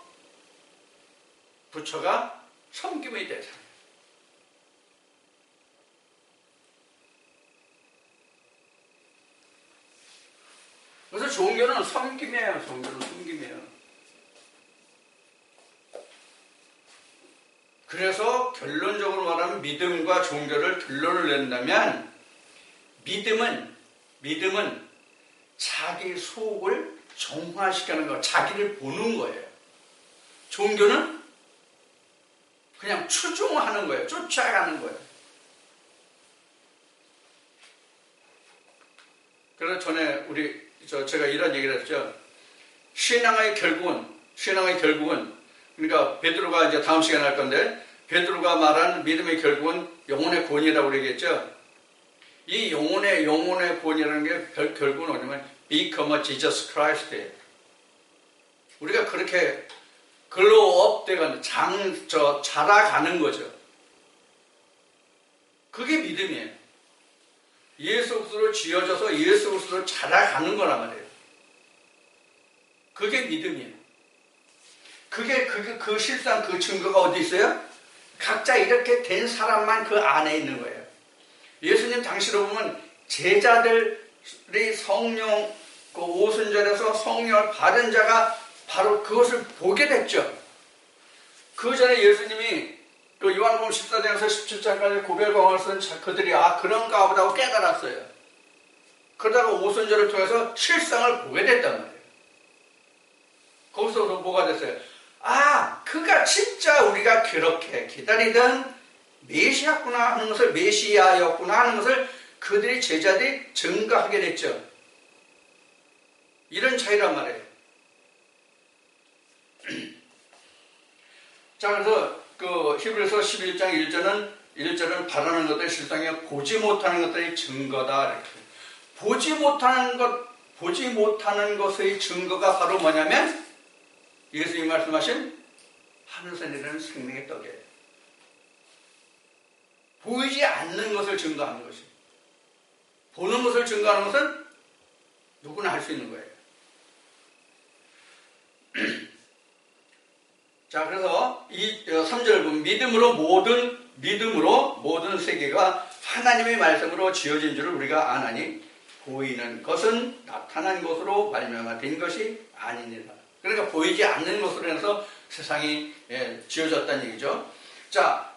부처가 섬김의 대상. 그래서 종교는 섬김이에요. 종교는 섬김이에요. 그래서 결론적으로 말하면 믿음과 종교를 결론을 낸다면 믿음은 자기 속을 정화시키는 거, 자기를 보는 거예요. 종교는 그냥 추종하는 거예요. 쫓아가는 거예요. 그래서 전에 제가 이런 얘기를 했죠. 신앙의 결국은 그러니까 베드로가 이제 다음 시간에 할 건데 베드로가 말한 믿음의 결국은 영혼의 구원이라고 그러겠죠. 이 영혼의 구원이라는 게 결국은 뭐냐면 become a Jesus Christ예요. 우리가 그렇게 글로업돼가는 자라가는 거죠. 그게 믿음이에요. 예수 그리스도로 지어져서 예수 그리스도로 자라가는 거란 말이에요. 그게 믿음이에요. 그 실상 그 증거가 어디 있어요? 각자 이렇게 된 사람만 그 안에 있는 거예요. 예수님 당시로 보면 제자들이 성령 그 오순절에서 성령을 받은 자가 바로 그것을 보게 됐죠. 그 전에 예수님이 그 요한복음 14장에서 17장까지 고별강을 쓴 그들이 그런가 보다 하고 깨달았어요. 그러다가 오순절을 통해서 실상을 보게 됐단 말이에요. 거기서 뭐가 됐어요? 그가 진짜 우리가 그렇게 기다리던 메시아였구나 하는 것을 그들이 제자들이 증거하게 됐죠. 이런 차이란 말이에요. 자, 그래서 그 히브리서 11장 1절은 바라는 것들 실상에 보지 못하는 것들의 증거다. 이렇게. 보지 못하는 것의 증거가 바로 뭐냐면 예수님이 말씀하신 하늘에서 내리는 생명의 떡이에요. 보이지 않는 것을 증거하는 것이. 보는 것을 증거하는 것은 누구나 할 수 있는 거예요. 자, 그래서 이 3절 보면 믿음으로 모든 세계가 하나님의 말씀으로 지어진 줄을 우리가 아나니 보이는 것은 나타난 것으로 말미암아 된 것이 아니니라. 그러니까 보이지 않는 것으로 해서 세상이 지어졌다는 얘기죠. 자,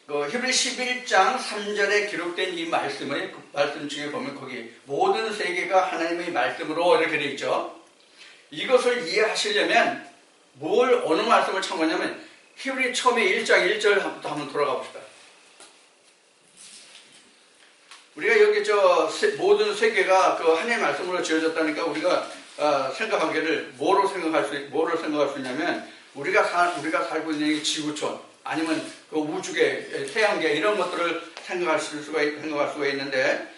히브리 11장 3절에 기록된 이 말씀의 말씀 중에 보면 거기 모든 세계가 하나님의 말씀으로 이렇게 되어 있죠. 이것을 이해하시려면 어느 말씀을 참고하냐면 히브리 처음에 1장 1절부터 한번 돌아가 봅시다. 우리가 여기 모든 세계가 그 하나님의 말씀으로 지어졌다니까 우리가 생각하기를 뭐를 생각할 수 있냐면 우리가 살고 있는 이 지구촌 아니면 그 우주계, 태양계 이런 것들을 생각할 수가 있는데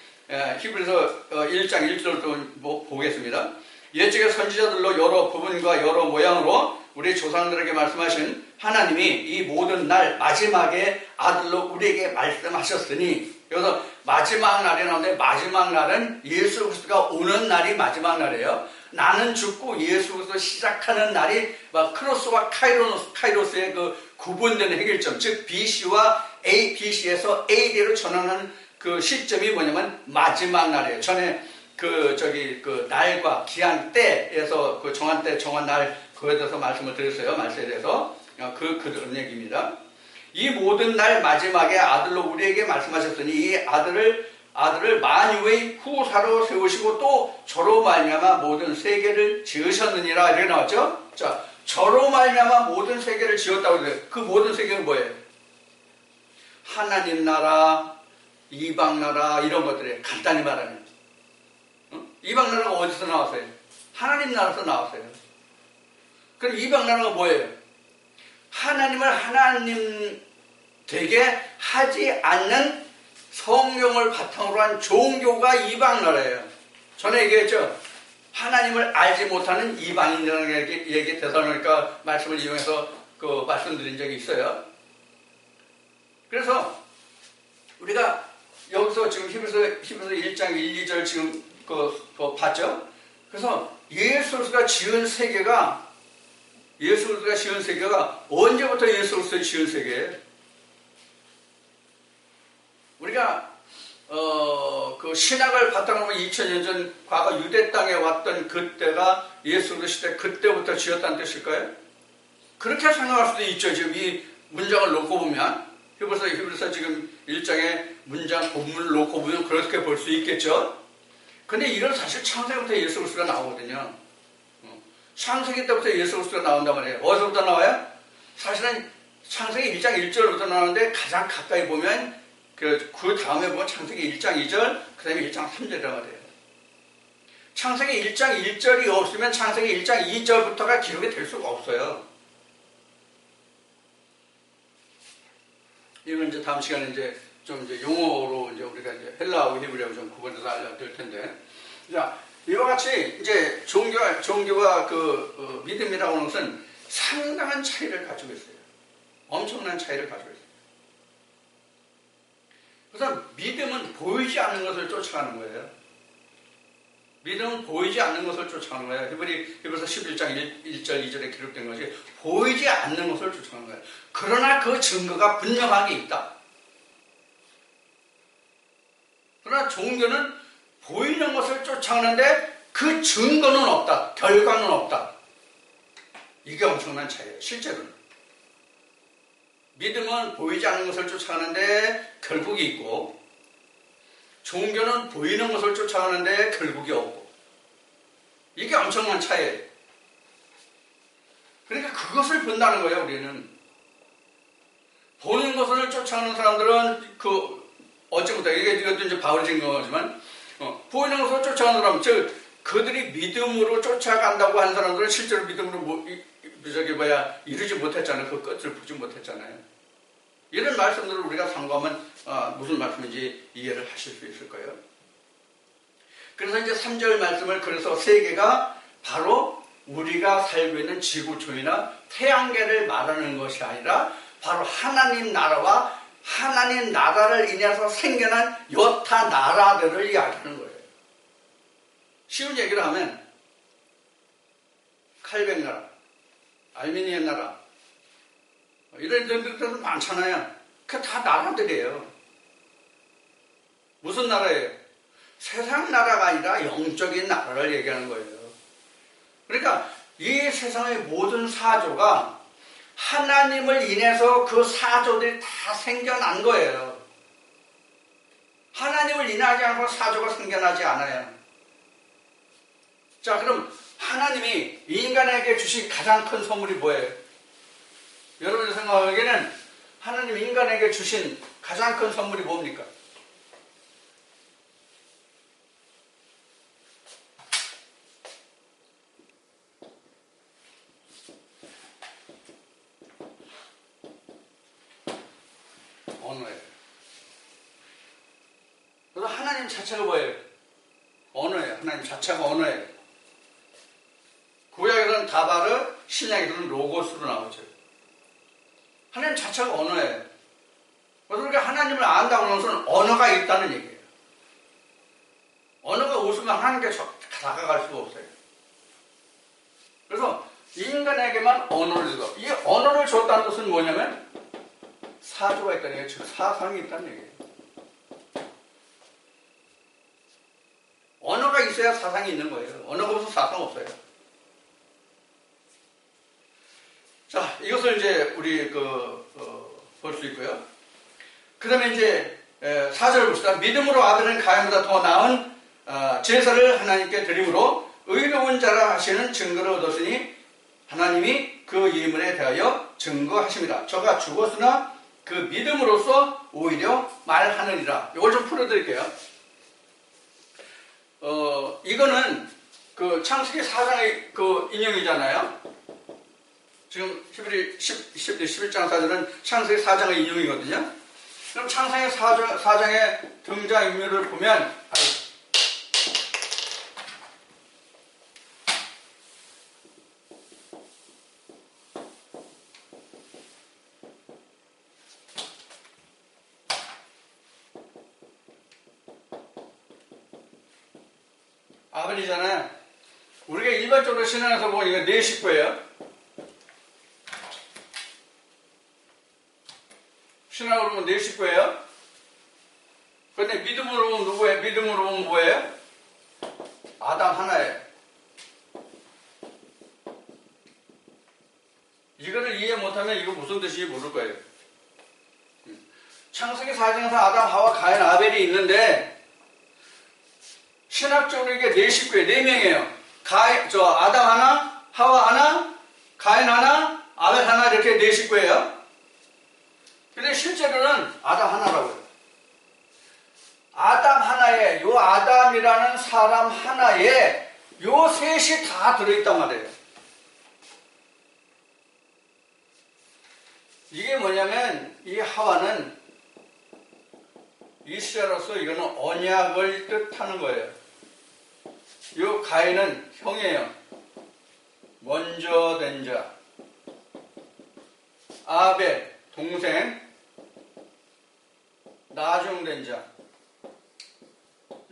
히브리서 1장 1절부터 보겠습니다. 옛적의 선지자들로 여러 부분과 여러 모양으로 우리 조상들에게 말씀하신 하나님이 이 모든 날 마지막에 아들로 우리에게 말씀하셨으니 여기서 마지막 날이 나오는데 마지막 날은 예수 그리스도가 오는 날이 마지막 날이에요. 나는 죽고 예수 그리스도 시작하는 날이 크로스와 카이로스의 그 구분되는 해결점, 즉 BC와 BC에서 AD로 전환하는 그 시점이 뭐냐면 마지막 날이에요. 전에 그 날과 기한 때에서 그 정한 때 정한 날 그거에 대해서 말씀을 드렸어요. 말씀에 대해서 그런 얘기입니다. 이 모든 날 마지막에 아들로 우리에게 말씀하셨으니 이 아들을 만유의 후사로 세우시고 또 저로 말미암아 모든 세계를 지으셨느니라 이렇게 나왔죠. 자, 저로 말미암아 모든 세계를 지었다고 그래요. 그 모든 세계는 뭐예요? 하나님 나라, 이방 나라 이런 것들이에요. 간단히 말하면 이방 나라가 어디서 나왔어요? 하나님 나라에서 나왔어요. 그럼 이방 나라가 뭐예요? 하나님을 하나님 되게 하지 않는 성경을 바탕으로 한 종교가 이방 나라예요. 전에 얘기했죠. 하나님을 알지 못하는 이방인이라는 얘기 데살로니가 말씀을 이용해서 말씀드린 적이 있어요. 그래서 우리가 여기서 지금 히브리서 1장 1, 2절 지금 봤죠? 그래서 예수 그리스도가 지은 세계가 언제부터 예수 그리스도가 지은 세계예요? 우리가 그 신학을 바탕으로 2000년 전 과거 유대 땅에 왔던 그때가 예수 그리스도 시대 그때부터 지었다는 뜻일까요? 그렇게 생각할 수도 있죠. 지금 이 문장을 놓고 보면 히브리서 지금 1장의 문장 본문을 놓고 보면 그렇게 볼 수 있겠죠. 근데 이건 사실 창세기부터 예수 그리스도가 나오거든요. 창세기 때부터 예수 그리스도가 나온단 말이에요. 어디서부터 나와요? 사실은 창세기 1장 1절부터 나오는데 가장 가까이 보면 그 다음에 보면 창세기 1장 2절, 그 다음에 1장 3절이란 말이에요. 창세기 1장 1절이 없으면 창세기 1장 2절부터가 기록이 될 수가 없어요. 이건 이제 다음 시간에 이제 용어로 우리가 헬라하고 히브리하고 좀 구분해서 알려드릴 텐데. 자, 이와 같이 이제 종교와 믿음이라고 하는 것은 상당한 차이를 가지고 있어요. 엄청난 차이를 가지고 있어요. 그래서 믿음은 보이지 않는 것을 쫓아가는 거예요. 믿음은 보이지 않는 것을 쫓아가는 거예요. 히브리서 11장 1절 2절에 기록된 것이 보이지 않는 것을 쫓아가는 거예요. 그러나 그 증거가 분명하게 있다. 그러나 종교는 보이는 것을 쫓아가는데 그 증거는 없다. 결과는 없다. 이게 엄청난 차이예요. 실제로는. 믿음은 보이지 않는 것을 쫓아가는데 결국이 있고 종교는 보이는 것을 쫓아가는데 결국이 없고 이게 엄청난 차이예요. 그러니까 그것을 본다는 거예요. 우리는 보는 것을 쫓아가는 사람들은 어찌부터 이것도 이제 바울이 증거한 거지만 보이는 것을 쫓아가는 사람, 즉 그들이 믿음으로 쫓아간다고 하는 사람들은 실제로 믿음으로 이루지 못했잖아요. 그 끝을 보지 못했잖아요. 이런 말씀들을 우리가 참고하면 무슨 말씀인지 이해를 하실 수 있을 거예요. 그래서 이제 3절 말씀을 그래서 세계가 바로 우리가 살고 있는 지구촌이나 태양계를 말하는 것이 아니라 바로 하나님 나라와 하나님 나라를 인해서 생겨난 여타 나라들을 이야기하는 거예요. 쉬운 얘기를 하면 칼뱅 나라, 알메니아 나라, 이런 데도 많잖아요. 그 다 나라들이에요. 무슨 나라예요? 세상 나라가 아니라 영적인 나라를 얘기하는 거예요. 그러니까 이 세상의 모든 사조가 하나님을 인해서 그 사조들이 다 생겨난 거예요. 하나님을 인하지 않고 사조가 생겨나지 않아요. 자, 그럼 하나님이 인간에게 주신 가장 큰 선물이 뭐예요? 여러분이 생각하기에는 하나님이 인간에게 주신 가장 큰 선물이 뭡니까? 언어예요. 그래서 하나님 자체가 뭐예요? 언어예요. 하나님 자체가 언어예요. 구약에서는 다바르, 신약에서는 로고스로 나오죠. 하나님 자체가 언어예요. 그러니까 하나님을 안다고 하는 것은 언어가 있다는 얘기예요. 언어가 없으면 하나님께 다가갈 수가 없어요. 그래서 인간에게만 언어를 주고, 이 언어를 줬다는 것은 뭐냐면 사조가 있다는 얘기예요. 즉 사상이 있다는 얘기예요. 언어가 있어야 사상이 있는 거예요. 언어가 없어서 사상 없어요. 자, 이것을 이제 우리 볼 수 있고요. 그 다음에 이제 4절 봅시다. 믿음으로 아벨은 가인보다 더 나은 제사를 하나님께 드림으로 의로운 자라 하시는 증거를 얻었으니 하나님이 그 예물에 대하여 증거하십니다. 저가 죽었으나 그 믿음으로써 오히려 말하느니라. 이걸 좀 풀어드릴게요. 이거는 그 창세기 4장의 그 인용이잖아요. 지금 히브리 11장 4절은 창세기 4장의 인용이거든요. 그럼 창세기 4장의 등장인물을 보면 아벨이잖아요. 우리가 일반적으로 신앙에서 보면 이거 네 식구예요. 신앙으로 보면 네 식구예요. 그런데 믿음으로 보면 누구예요? 믿음으로 보면 뭐예요? 아담 하나예요. 이거를 이해 못하면 이거 무슨 뜻인지 모를 거예요. 창세기 4장에서 아담, 하와, 가인, 아벨이 있는데 신학적으로 이게 네 식구예요. 네 명이에요. 아담 하나, 하와 하나, 가인 하나, 아벨 하나 이렇게 네 식구예요. 근데 실제로는 아담 하나라고요. 아담 하나에, 요 아담이라는 사람 하나에 요 셋이 다 들어있단 말이에요. 이게 뭐냐면 이 하와는 이스라엘로서 이거는 언약을 뜻하는 거예요. 요 가인은 형이에요. 먼저 된 자. 아벨 동생. 나중된 자.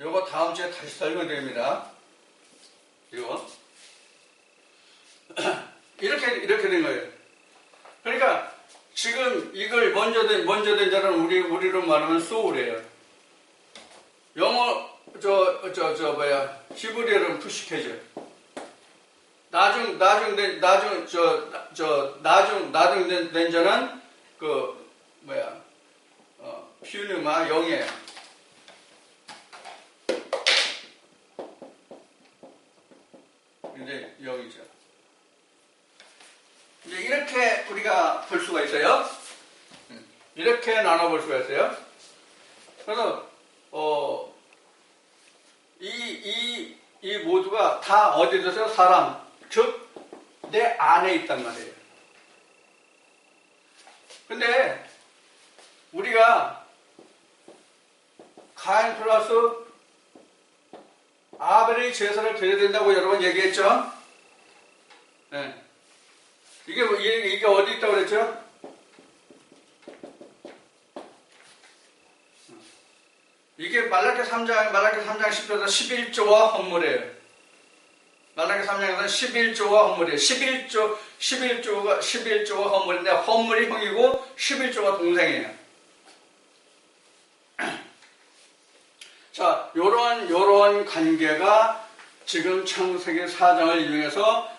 요거 다음 주에 다시 설명드립니다. 이거 이렇게 된 거예요. 그러니까 지금 이걸 먼저 된 자는 우리로 말하면 소울이에요. 영어 히브리어는 푸시케죠. 나중된 자는 퓨누마 영이에요. 이제 영이죠. 이제 이렇게 우리가 볼 수가 있어요. 이렇게 나눠볼 수가 있어요. 그래서 이 모두가 다 어디에 있어요? 사람, 즉 내 안에 있단 말이에요. 근데 우리가 가인 플러스 아벨의 제사를 드려야 된다고 여러 번 얘기했죠? 네. 이게 어디 있다고 그랬죠? 이게 말라기 3장 10절에서 11조와 헌물이에요. 말라기 3장에서는 11조와 헌물이에요. 11조가 헌물인데 헌물이 형이고 11조가 동생이에요. 자, 요런 관계가 지금 창세기 4장을 이용해서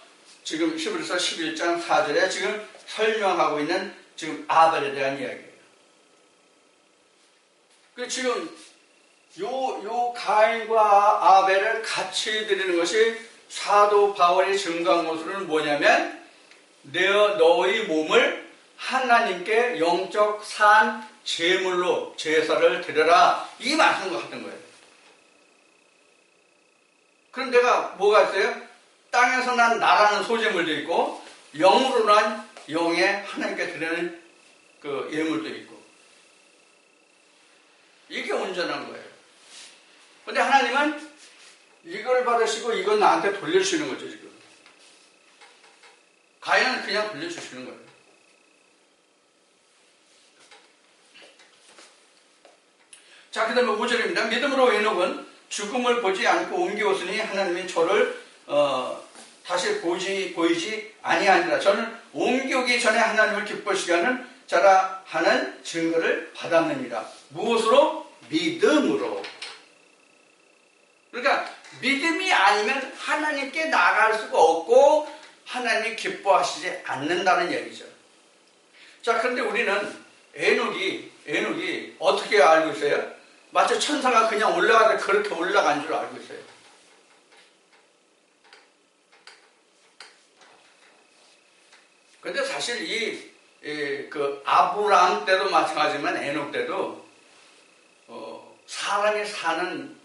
지금 히브리서 11장 4절에 지금 설명하고 있는 지금 아벨에 대한 이야기예요. 그 지금 요 가인과 아벨을 같이 드리는 것이 사도 바울이 증거한 것으로는 뭐냐면 너의 몸을 하나님께 영적 산 제물로 제사를 드려라, 이 말씀과 같은 거예요. 그럼 내가 뭐가 있어요? 땅에서 난 나라는 소재물도 있고 영으로 난 영의 하나님께 드리는 그 예물도 있고, 이게 온전한 거예요. 근데 하나님은 이걸 받으시고 이건 나한테 돌려주시는 거죠. 지금 가인은 그냥 돌려주시는 거예요. 자, 그 다음에 5절입니다. 믿음으로 에녹은 죽음을 보지 않고 옮겨오으니 하나님이 저를 다시 보이지 아니하니라. 저는 옮겨오기 전에 하나님을 기뻐하시게 하는 자라 하는 증거를 받았느니라. 무엇으로? 믿음으로. 그러니까 믿음이 아니면 하나님께 나아갈 수가 없고 하나님이 기뻐하시지 않는다는 얘기죠. 자, 그런데 우리는 에녹이 어떻게 알고 있어요? 마치 천사가 그냥 올라가다 그렇게 올라간 줄 알고 있어요. 근데 사실 그 아브라함 때도 마찬가지지만 에녹 때도 사람이 사는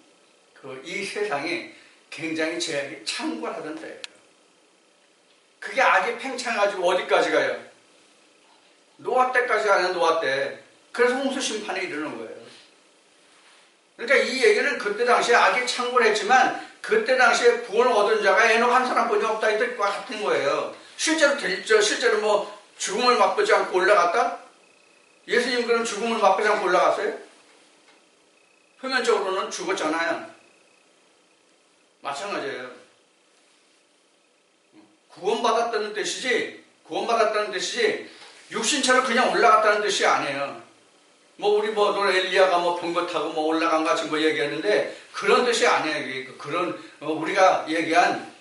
이 세상이 굉장히 제약이 창궐하던 때예요. 그게 악이 팽창해가지고 어디까지 가요? 노아 때까지 가요. 노아 때. 그래서 홍수 심판이 이르는 거예요. 그러니까 이 얘기는 그때 당시에 악이 창궐했지만 그때 당시에 구원을 얻은 자가 에녹 한 사람뿐이 없다 이 뜻과 같은 거예요. 실제로 됐죠. 실제로 뭐 죽음을 맛보지 않고 올라갔다? 예수님 그럼 죽음을 맛보지 않고 올라갔어요? 표면적으로는 죽었잖아요. 마찬가지예요. 구원받았다는 뜻이지 육신체로 그냥 올라갔다는 뜻이 아니에요. 우리 엘리야가 병거 타고 올라간 거 같이 얘기했는데 그런 뜻이 아니에요. 그런 우리가 얘기한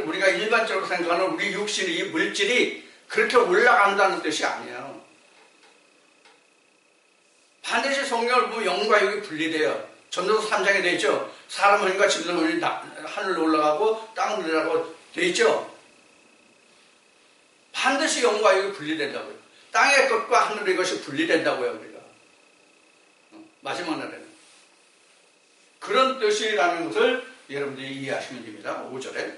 우리가 일반적으로 생각하는 우리 육신의 이 물질이 그렇게 올라간다는 뜻이 아니에요. 반드시 성경을 보면 영과 육이 분리돼요. 전도서 3장에 되어 있죠. 사람 혼과 짐승 혼이 하늘로 올라가고 땅으로 내려가고 되어 있죠. 반드시 영과 육이 분리된다고요. 땅의 것과 하늘의 것이 분리된다고요. 우리가 마지막 날에는 그런 뜻이라는 것을 여러분들이 이해하시면 됩니다. 5절에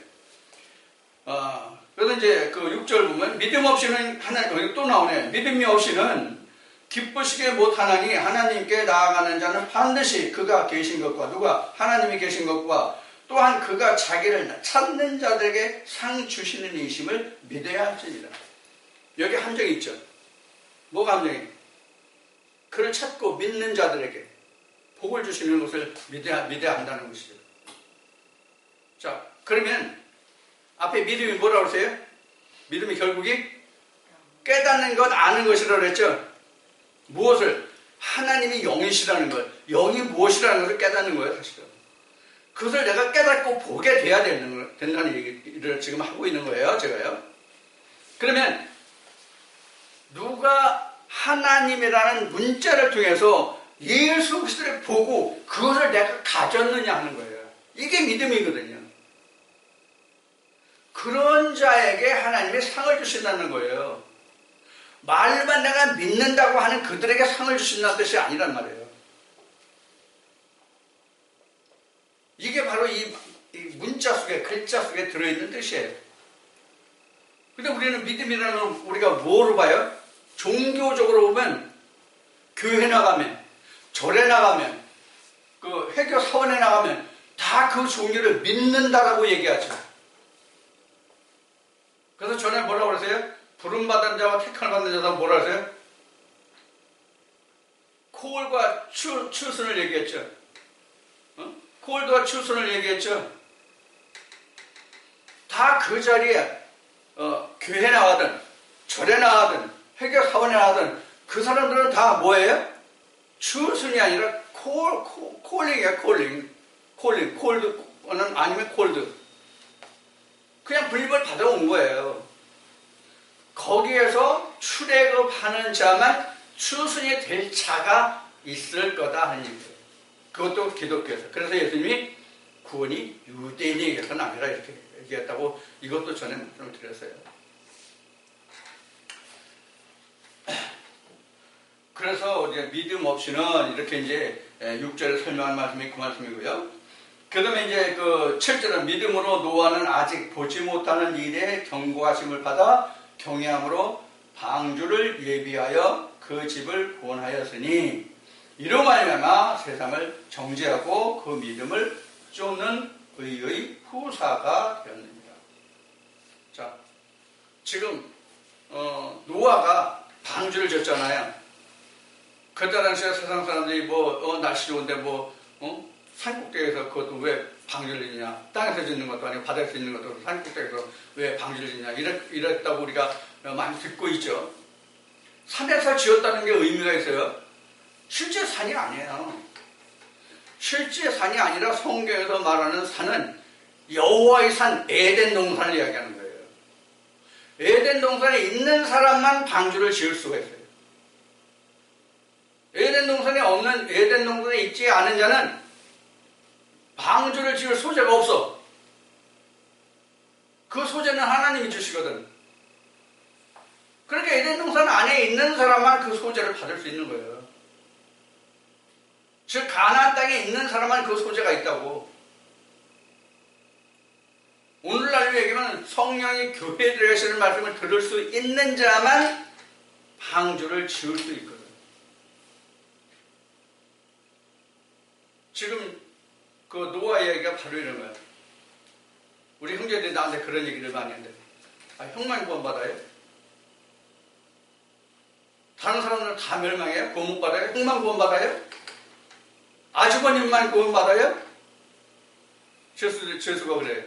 그래서 이제 그 6절 보면 믿음 없이는 하나님, 또 나오네. 믿음이 없이는 기쁘시게 못하나니 하나님께 나아가는 자는 반드시 그가 계신 것과 누가 하나님이 계신 것과 또한 그가 자기를 찾는 자들에게 상 주시는 이심을 믿어야 할지니라. 여기 함정이 있죠. 뭐가 함정이? 그를 찾고 믿는 자들에게 복을 주시는 것을 믿어야 한다는 것이죠. 자, 그러면 앞에 믿음이 뭐라고 그러세요? 믿음이 결국이 깨닫는 것, 아는 것이라고 그랬죠. 무엇을? 하나님이 영이시라는 것, 영이 무엇이라는 것을 깨닫는 거예요, 사실은. 그것을 내가 깨닫고 보게 돼야 된다는 얘기를 지금 하고 있는 거예요, 제가요. 그러면 누가 하나님이라는 문자를 통해서 예수 그리스도를 보고 그것을 내가 가졌느냐 하는 거예요. 이게 믿음이거든요. 그런 자에게 하나님이 상을 주신다는 거예요. 말만 내가 믿는다고 하는 그들에게 상을 주신다는 뜻이 아니란 말이에요. 이게 바로 이 문자 속에, 글자 속에 들어있는 뜻이에요. 근데 우리는 믿음이라는 걸 우리가 뭐로 봐요? 종교적으로 보면 교회 나가면, 절에 나가면, 그 회교 사원에 나가면 다 그 종교를 믿는다라고 얘기하죠. 그래서 전에 뭐라고 그러세요? 부름받은 자와 택함을 받는 자다 뭐라 그러세요? 콜과 추순을 얘기했죠. 콜과 추순을 얘기했죠. 다 그 자리에 교회 나가든 절에 나가든 회계 사원에 나가든 그 사람들은 다 뭐예요? 추순이 아니라 콜링이야. 콜링. 콜드는 아니면 콜드. 그냥 불림을 받아온 거예요. 거기에서 출애굽하는 자만 추순이 될 자가 있을 거다 하는 얘기예요. 그것도 기독교에서. 그래서 예수님이 구원이 유대인에게서는 아니라 이렇게 얘기했다고 이것도 전에 말씀을 드렸어요. 그래서 이제 믿음 없이는 이렇게 이제 6절에 설명한 말씀이 그 말씀이고요. 그 다음에 이제 그 7절은 믿음으로 노아는 아직 보지 못하는 일에 경고하심을 받아 경외함으로 방주를 예비하여 그 집을 구원하였으니 이로 말미암아 세상을 정죄하고 그 믿음을 쫓는 의의 후사가 되었느니라. 자, 지금 노아가 방주를 졌잖아요. 그때 당시에 세상 사람들이 날씨 좋은데 산꼭대기에서 그것도 왜 방주를 짓냐? 땅에서 짓는 것도 아니고 바다에서 짓는 것도 아니고 산꼭대기에서 왜 방주를 짓냐? 이랬다고 우리가 많이 듣고 있죠. 산에서 지었다는 게 의미가 있어요. 실제 산이 아니에요. 실제 산이 아니라 성경에서 말하는 산은 여호와의 산 에덴 동산을 이야기하는 거예요. 에덴 동산에 있는 사람만 방주를 지을 수가 있어요. 에덴 동산에 있지 않은 자는 방주를 지을 소재가 없어. 그 소재는 하나님이 주시거든. 그러니까 에덴 동산 안에 있는 사람만 그 소재를 받을 수 있는 거예요. 즉 가나안 땅에 있는 사람만 그 소재가 있다고. 오늘날로 얘기하면 성령이 교회에 들어가시는 말씀을 들을 수 있는 자만 방주를 지을 수 있거든. 지금 그 노아 이야기가 바로 이런 거야. 우리 형제들이 나한테 그런 얘기를 많이 하는데, 형만 구원받아요? 다른 사람들은 다 멸망해요? 구원 못 받아요? 형만 구원받아요? 아주버님만 구원받아요? 죄수가 그래요.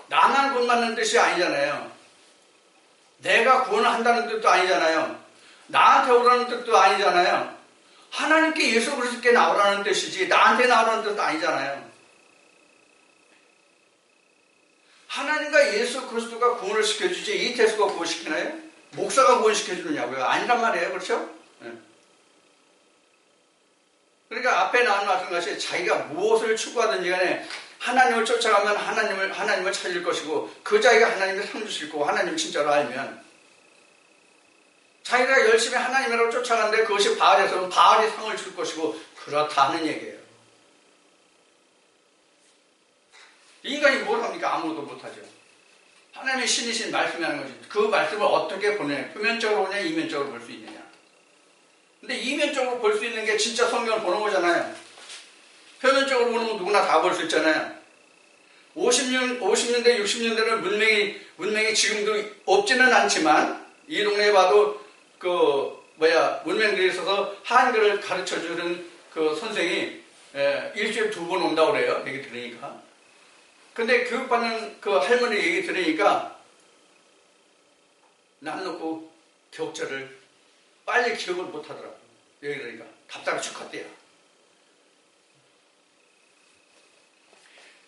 나만 구원받는 뜻이 아니잖아요. 내가 구원을 한다는 뜻도 아니잖아요. 나한테 오라는 뜻도 아니잖아요. 하나님께 예수 그리스도께 나오라는 뜻이지 나한테 나오라는 뜻도 아니잖아요. 하나님과 예수 그리스도가 구원을 시켜주지 이태수가 구원시키나요? 목사가 구원시켜주느냐고요? 아니란 말이에요. 그렇죠? 네. 그러니까 앞에 나온 말씀같이 자기가 무엇을 추구하든지 간에 하나님을 쫓아가면 하나님을 찾을 것이고 그 자기가 하나님을 상 주실 거고 하나님을 진짜로 알면 자기가 열심히 하나님이라고 쫓아가는데 그것이 바알에서는 바알이 상을 줄 것이고 그렇다는 얘기예요. 인간이 뭘 합니까? 아무것도 못하죠. 하나님의 신이신 말씀이 하는 거지. 그 말씀을 어떻게 보느냐? 표면적으로 보냐? 이면적으로 볼 수 있느냐? 근데 이면적으로 볼 수 있는 게 진짜 성경을 보는 거잖아요. 표면적으로 보는 건 누구나 다 볼 수 있잖아요. 50년대, 60년대는 문명이 지금도 없지는 않지만 이 동네에 봐도 문명들이 있어서 한글을 가르쳐 주는 그 선생이 일주일에 2번 온다고 그래요. 얘기 들으니까. 근데 교육받는 그 할머니 얘기 들으니까 남 놓고 격절을 빨리 기억을 못 하더라고. 얘기 들으니까. 답답해 죽겠대요.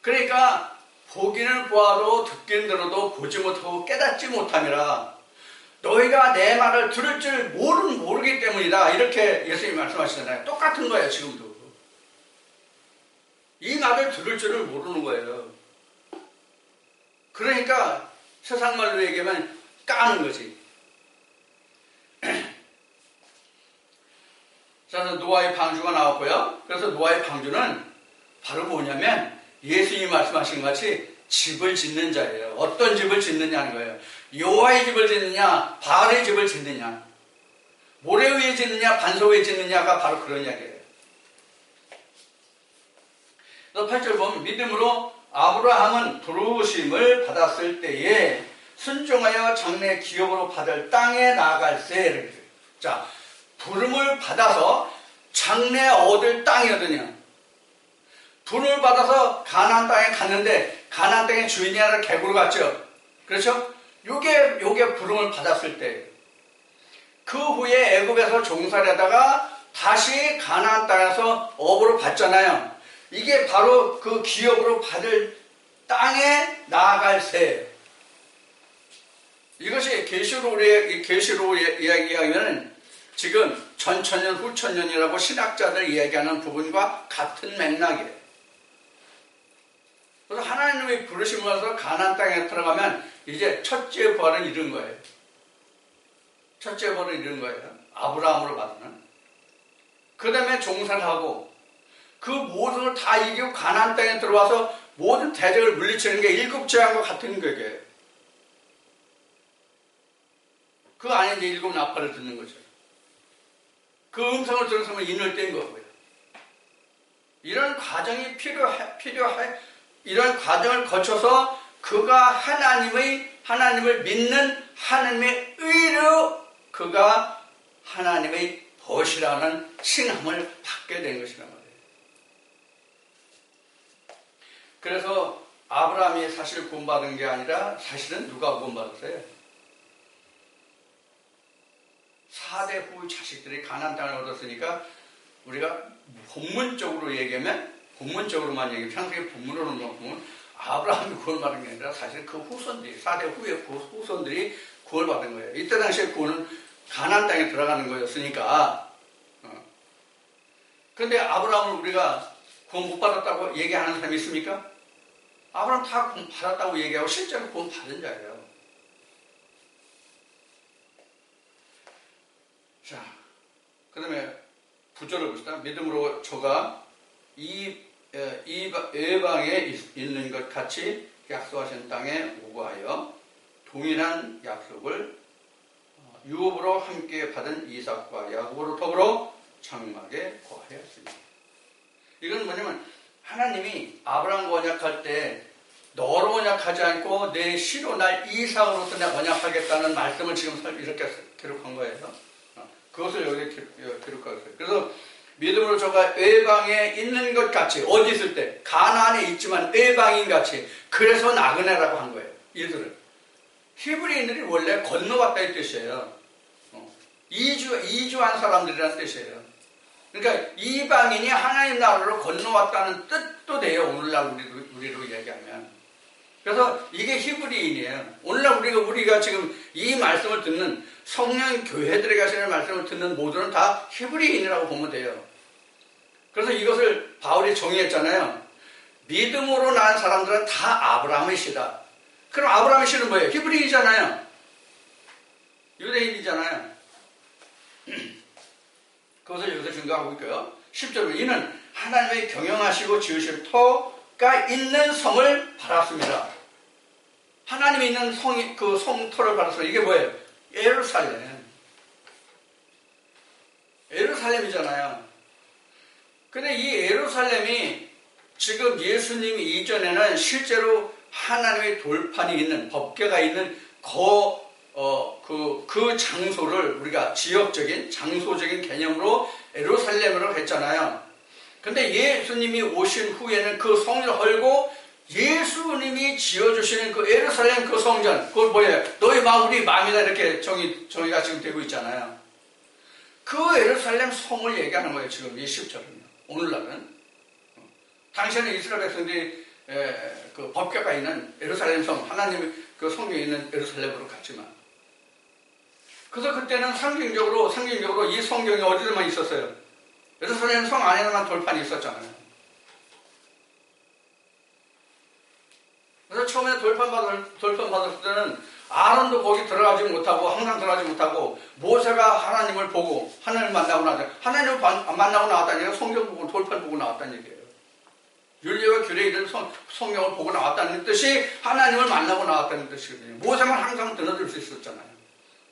그러니까 보기는 보아도 듣기는 들어도 보지 못하고 깨닫지 못함이라 너희가 내 말을 들을 줄 모르기 때문이다. 이렇게 예수님이 말씀하시잖아요. 똑같은 거예요. 지금도. 이 말을 들을 줄을 모르는 거예요. 그러니까 세상 말로 얘기하면 까는 거지. 자, 노아의 방주가 나왔고요. 그래서 노아의 방주는 바로 뭐냐면 예수님이 말씀하신 것 같이 집을 짓는 자예요. 어떤 집을 짓느냐는 거예요. 여호와의 집을 짓느냐, 바알의 집을 짓느냐, 모래 위에 짓느냐, 반석 위에 짓느냐가 바로 그런 이야기예요. 그래서 8절 보면 믿음으로 아브라함은 부르심을 받았을 때에 순종하여 장래 기업으로 받을 땅에 나갈세. 자, 부름을 받아서 장래 얻을 땅이 어디냐? 부름을 받아서 가나안 땅에 갔는데 가나안 땅의 주인이 아니라 객으로 갔죠. 그렇죠? 요게 부름을 받았을 때, 그 후에 애굽에서 종살이하다가 다시 가나안 땅에서 업으로 받잖아요. 이게 바로 그 기업으로 받을 땅에 나아갈 새예요. 이것이 계시로 이야기하면 지금 전천년 후천년이라고 신학자들 이야기하는 부분과 같은 맥락이에요. 그래서 하나님이 부르심으로서 가나안 땅에 들어가면 이제 첫째 부활은 이룬 거예요. 첫째 부활은 이룬 거예요. 아브라함으로 받는. 그 다음에 종살하고 그 모든 걸 다 이기고 가나안 땅에 들어와서 모든 대적을 물리치는 게 일곱 재앙과 같은 거예요. 그 안에 이제 일곱 나팔을 듣는 거죠. 그 음성을 들어서면 인을 뗀 거고요. 이런 과정이 필요해. 이런 과정을 거쳐서 그가 하나님을 믿는 하나님의 의로 그가 하나님의 벗이라는 칭함을 받게 된 것이란 말이에요. 그래서 아브라함이 사실 구원받은 게 아니라 사실은 누가 구원받았어요? 4대 후 자식들이 가나안 땅을 얻었으니까 우리가 본문적으로 얘기하면, 본문적으로만 얘기하면, 평소에 본문으로만 보면 아브라함이 구원받은 게 아니라 사실 그 후손들이, 4대 후의 그 후손들이 구원받은 거예요. 이때 당시에 구원은 가나안 땅에 들어가는 거였으니까. 그런데 아브라함을 우리가 구원 못 받았다고 얘기하는 사람이 있습니까? 아브라함 다 구원 받았다고 얘기하고 실제로 구원 받은 자예요. 자, 그 다음에 9절을 봅시다. 믿음으로 저가 외방에 있는 것 같이 약속하신 땅에 오고하여 동일한 약속을 유업으로 함께 받은 이삭과 야곱으로 더불어 장막에 거하였습니다. 이건 뭐냐면 하나님이 아브라함과 언약할 때 너로 언약하지 않고 내 씨로 날 이삭으로서 내가 언약하겠다는 말씀을 지금 이렇게 기록한 거예요. 그것을 여기 기록하고 있어요. 그래서 믿음으로 저가 외방에 있는 것 같이, 어디 있을 때? 가나안에 있지만 외방인 같이, 그래서 나그네라고 한 거예요. 이들을. 히브리인들이 원래 건너왔다는 뜻이에요. 이주한 사람들이라는 뜻이에요. 그러니까 이방인이 하나님 나라로 건너왔다는 뜻도 돼요. 오늘날 우리로 얘기하면. 그래서 이게 히브리인이에요. 오늘날 우리가 지금 이 말씀을 듣는 성령 교회들에 가시는 말씀을 듣는 모두는 다 히브리인이라고 보면 돼요. 그래서 이것을 바울이 정의했잖아요. 믿음으로 난 사람들은 다 아브라함의 씨다. 그럼 아브라함의 씨는 뭐예요? 히브리인이잖아요. 유대인이잖아요. 그것을 여기서 증거하고 있고요. 10절로 이는 하나님의 경영하시고 지으실 터가 있는 성을 바랐습니다. 하나님이 있는 성이, 그 성터를 바랐어요. 이게 뭐예요? 예루살렘이잖아요. 근데 이 예루살렘이 지금 예수님 이전에는 실제로 하나님의 돌판이 있는, 법궤가 있는 그 장소를 우리가 지역적인, 장소적인 개념으로 예루살렘으로 했잖아요. 근데 예수님이 오신 후에는 그 성을 헐고 예수님이 지어주시는 그 예루살렘 그 성전, 그걸 뭐예요? 너희 마음이 마음이다, 이렇게 정의가 지금 되고 있잖아요. 그 예루살렘 성을 얘기하는 거예요, 지금 이 10절은요. 오늘날은. 당시에는 이스라엘 백성들이 그 법궤가 있는 예루살렘 성, 하나님의 그 성경에 있는 예루살렘으로 갔지만. 그래서 그때는 상징적으로 이 성경이 어디서만 있었어요? 예루살렘 성 안에만 돌판이 있었잖아요. 그래서 처음에 돌판 받았을 때는 아론도 거기 들어가지 못하고, 항상 들어가지 못하고, 모세가 하나님을 보고, 하나님을 만나고 나왔다. 하나님을 만나고 나왔다는 얘기가 성경 보고, 돌판 보고 나왔다는 얘기예요. 율례와 규례이든 성경을 보고 나왔다는 뜻이 하나님을 만나고 나왔다는 뜻이거든요. 모세만 항상 드나들 수 있었잖아요.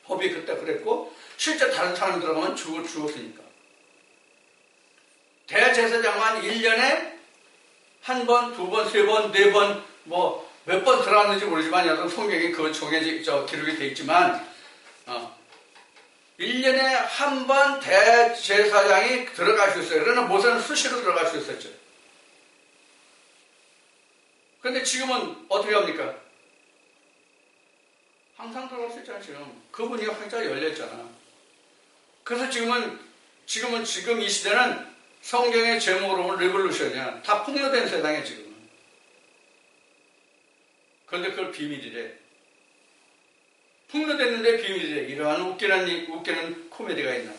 법이 그때 그랬고, 실제 다른 사람이 들어가면 죽었으니까. 대제사장만 1년에 한 번, 두 번, 세 번, 네 번, 몇 번 들어갔는지 모르지만 여러분 성경에 그건 기록이 되어 있지만 1년에 한 번 대제사장이 들어갈 수 있어요. 그러나 모세는 수시로 들어갈 수 있었죠. 근데 지금은 어떻게 합니까? 항상 들어갈 수 있잖아, 지금. 그분이 활짝 열렸잖아. 그래서 지금 이 시대는 성경의 제목으로 보면 리볼루션이야. 다 폭로된 세상에 지금은. 그런데 그걸 비밀이래. 폭로됐는데 비밀이래. 이러한 웃기는 코미디가 있나.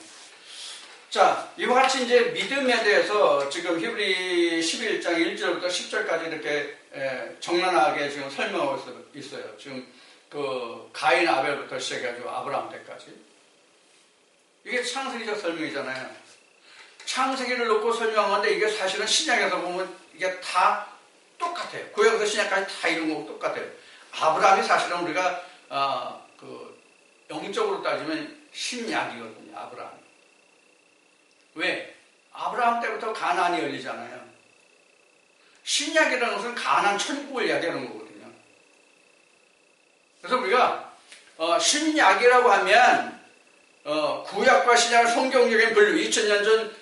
자, 이와 같이 이제 믿음에 대해서 지금 히브리 11장 1절부터 10절까지 이렇게 적나라하게 지금 설명하고 있어요. 지금 그 가인 아벨부터 시작해가지고 아브라함 때까지. 이게 창세기적 설명이잖아요. 창세기를 놓고 설명하는데 이게 사실은 신약에서 보면 이게 다 똑같아요. 구약에서 신약까지 다 이런 거고 똑같아요. 아브라함이 사실은 우리가 그 영적으로 따지면 신약이거든요. 아브라함. 왜? 아브라함 때부터 가나안이 열리잖아요. 신약이라는 것은 가나안 천국을 이야기하는 거거든요. 그래서 우리가 신약이라고 하면 구약과 신약을 성경적인 분류 2000년 전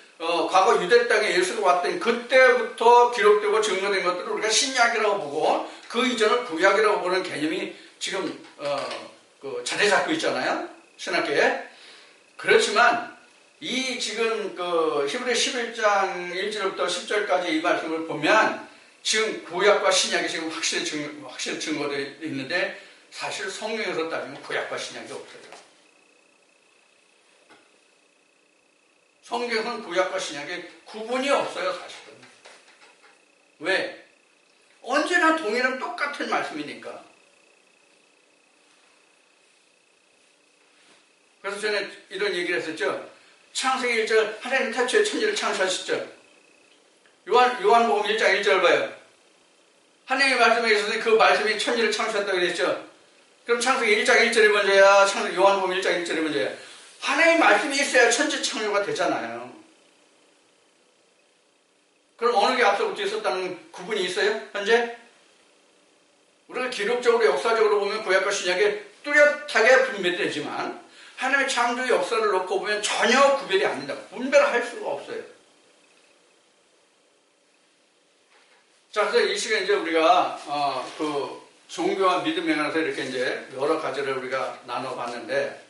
과거 유대 땅에 예수가 왔던 그때부터 기록되고 증거된 것들을 우리가 신약이라고 보고 그 이전을 구약이라고 보는 개념이 지금 자리 잡고 있잖아요. 신학계에. 그렇지만 이 지금 그 히브리 11장 1절부터 10절까지 이 말씀을 보면 지금 구약과 신약이 지금 확실히 증거되어 있는데 사실 성경에서 따지면 구약과 신약이 없어요. 성경에서는 구약과 신약이 구분이 없어요, 사실은. 왜? 언제나 동일한 똑같은 말씀이니까. 그래서 전에 이런 얘기를 했었죠. 창세기 1절, 하나님 태초에 천지를 창조하셨죠. 요한복음 1장 1절 봐요. 하나님의 말씀에 있어서 그 말씀이 천지를 창조했다고 그랬죠. 그럼 창세기 1장 1절이 먼저야, 요한복음 1장 1절이 먼저야. 하나님의 말씀이 있어야 천지 창조가 되잖아요. 그럼 어느 게 앞서고 뒤에 섰다는 구분이 있어요? 현재? 우리가 기록적으로 역사적으로 보면 구약과 신약이 뚜렷하게 분별되지만 하나님의 창조 역사를 놓고 보면 전혀 구별이 안 된다. 분별을 할 수가 없어요. 자, 그래서 이 시간에 이제 우리가 그 종교와 믿음에 관해서 이렇게 이제 여러 가지를 우리가 나눠봤는데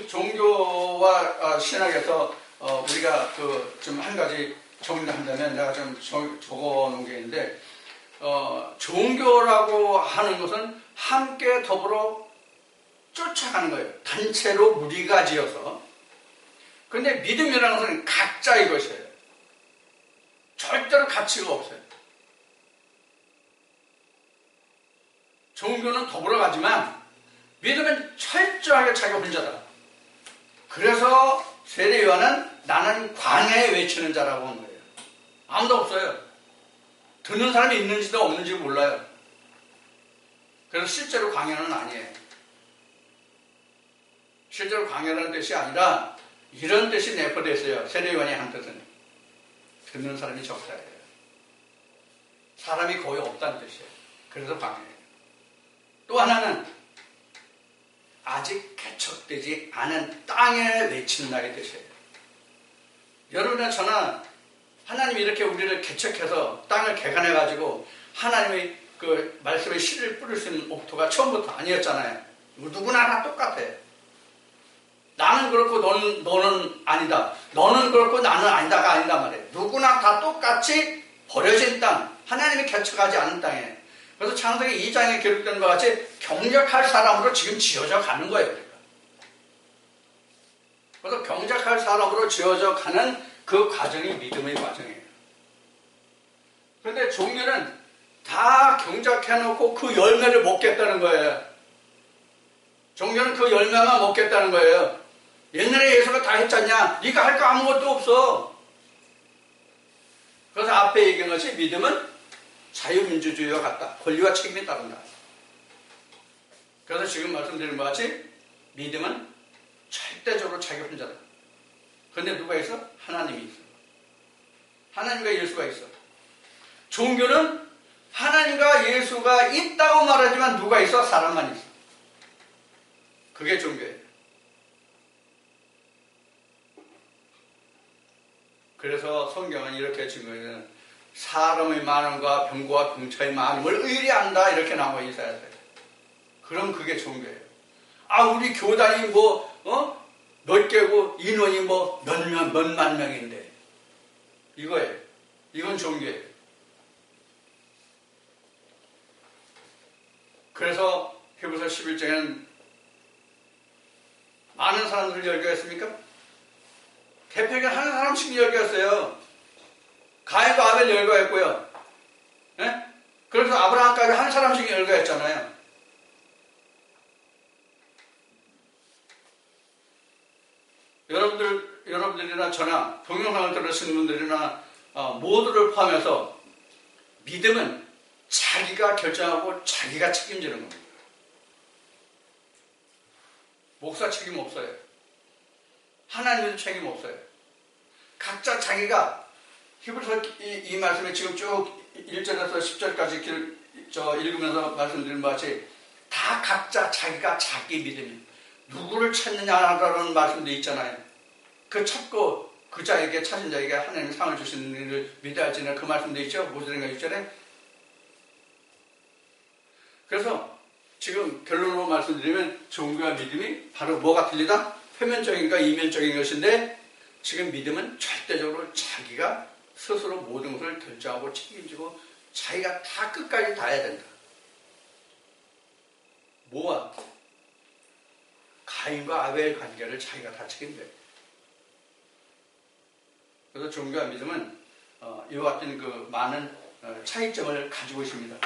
종교와 신학에서 우리가 좀 한 가지 정리한다면 내가 좀 적어놓은 게 있는데 종교라고 하는 것은 함께 더불어 쫓아가는 거예요. 단체로 무리가 지어서. 그런데 믿음이라는 것은 각자의 것이에요. 절대로 가치가 없어요. 종교는 더불어 가지만 믿음은 철저하게 자기 혼자다. 그래서 세례 요한은 나는 광야에 외치는 자라고 한 거예요. 아무도 없어요. 듣는 사람이 있는지도 없는지 몰라요. 그래서 실제로 광야는 아니에요. 실제로 광야라는 뜻이 아니라 이런 뜻이 내포됐어요. 세례 요한이 한 뜻은 듣는 사람이 적다예요. 사람이 거의 없다는 뜻이에요. 그래서 광야예요. 또 하나는 아직 개척되지 않은 땅에 외친다의 뜻이에요. 여러분이나 저나 하나님이 이렇게 우리를 개척해서 땅을 개간해가지고 하나님의 그 말씀의 씨를 뿌릴 수 있는 옥토가 처음부터 아니었잖아요. 누구나 다 똑같아요. 나는 그렇고 너는 아니다. 너는 그렇고 나는 아니다가 아니다 말이에요. 누구나 다 똑같이 버려진 땅, 하나님이 개척하지 않은 땅에. 그래서 창세기 2장에 기록된 것 같이 경작할 사람으로 지금 지어져 가는 거예요. 우리가. 그래서 경작할 사람으로 지어져 가는 그 과정이 믿음의 과정이에요. 그런데 종교는 다 경작해놓고 그 열매를 먹겠다는 거예요. 종교는 그 열매만 먹겠다는 거예요. 옛날에 예수가 다 했잖냐? 네가 할 거 아무것도 없어. 그래서 앞에 얘기한 것이 믿음은 자유민주주의와 같다. 권리와 책임이 따른다. 그래서 지금 말씀드린 것 같이 믿음은 절대적으로 자기 혼자다. 그런데 누가 있어? 하나님이 있어. 하나님과 예수가 있어. 종교는 하나님과 예수가 있다고 말하지만 누가 있어? 사람만 있어. 그게 종교예요. 그래서 성경은 이렇게 증거해요. 사람의 많음과 병고와 병차의 많음을 의리한다 이렇게 나와 있어야 돼요. 그럼 그게 종교예요. 아 우리 교단이 몇 개고 인원이 몇만 명인데 이거예요. 이건 종교예요. 그래서 히브리서 11장에는 많은 사람들을 열교했습니까? 대표적인 한 사람씩 열교했어요. 가인과 아벨 열거했고요. 네? 그래서 아브라함까지 한 사람씩 열거했잖아요. 여러분들이나 저나 동영상을 들으시는 분들이나 모두를 포함해서 믿음은 자기가 결정하고 자기가 책임지는 겁니다. 목사 책임 없어요. 하나님도 책임 없어요. 각자 자기가 히브리서 이 말씀에 지금 쭉 1절에서 10절까지 읽으면서 말씀드린 것 같이 다 각자 자기가 자기 믿음이 누구를 찾느냐라는 말씀도 있잖아요. 그 찾고 그 자에게 찾은 자에게 하나님이 상을 주시는 일을 믿어야 할지는 그 말씀도 있죠. 5절인가 6절에. 그래서 지금 결론으로 말씀드리면 종교와 믿음이 바로 뭐가 틀리다? 표면적인가 이면적인 것인데 지금 믿음은 절대적으로 자기가 스스로 모든 것을 결정하고 책임지고 자기가 다 끝까지 다 해야 된다. 뭐와? 가인과 아벨 관계를 자기가 다 책임져요. 그래서 종교와 믿음은 이와 같은 그 많은 차이점을 가지고 있습니다.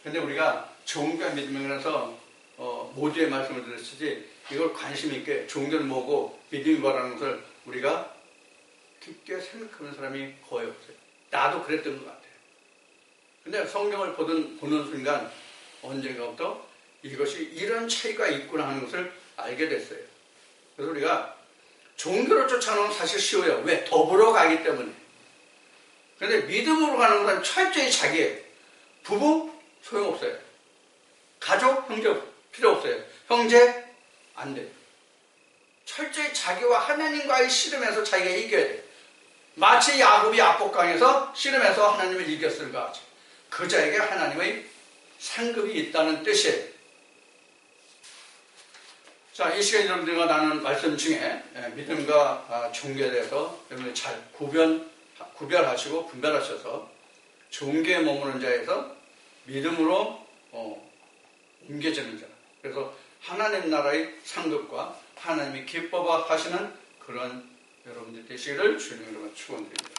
그런데 우리가 종교와 믿음에 관해서 모두의 말씀을 들었지 이걸 관심 있게 종교는 뭐고 믿음이 뭐라는 것을 우리가 깊게 생각하는 사람이 거의 없어요. 나도 그랬던 것 같아요. 근데 성경을 보는 순간 언젠가부터 이것이 이런 차이가 있구나 하는 것을 알게 됐어요. 그래서 우리가 종교를 쫓아오는 건 사실 쉬워요. 왜? 더불어 가기 때문에. 그런데 믿음으로 가는 것은 철저히 자기예요. 부부? 소용없어요. 가족? 형제? 필요 없어요. 형제? 안 돼요. 철저히 자기와 하나님과의 씨름에서 자기가 이겨야 돼요. 마치 야곱이 압곡강에서 씨름해서 하나님을 이겼을 것 같이 그 자에게 하나님의 상급이 있다는 뜻이에요. 자, 이 시간 여러분들과 나눈 말씀 중에 믿음과 종교에 대해서 여러분들 잘 구별하시고 분별하셔서 종교에 머무는 자에서 믿음으로 옮겨지는 자, 그래서 하나님 나라의 상급과 하나님이 기뻐하시는 그런 여러분들 되시기를 주님으로 축원드립니다.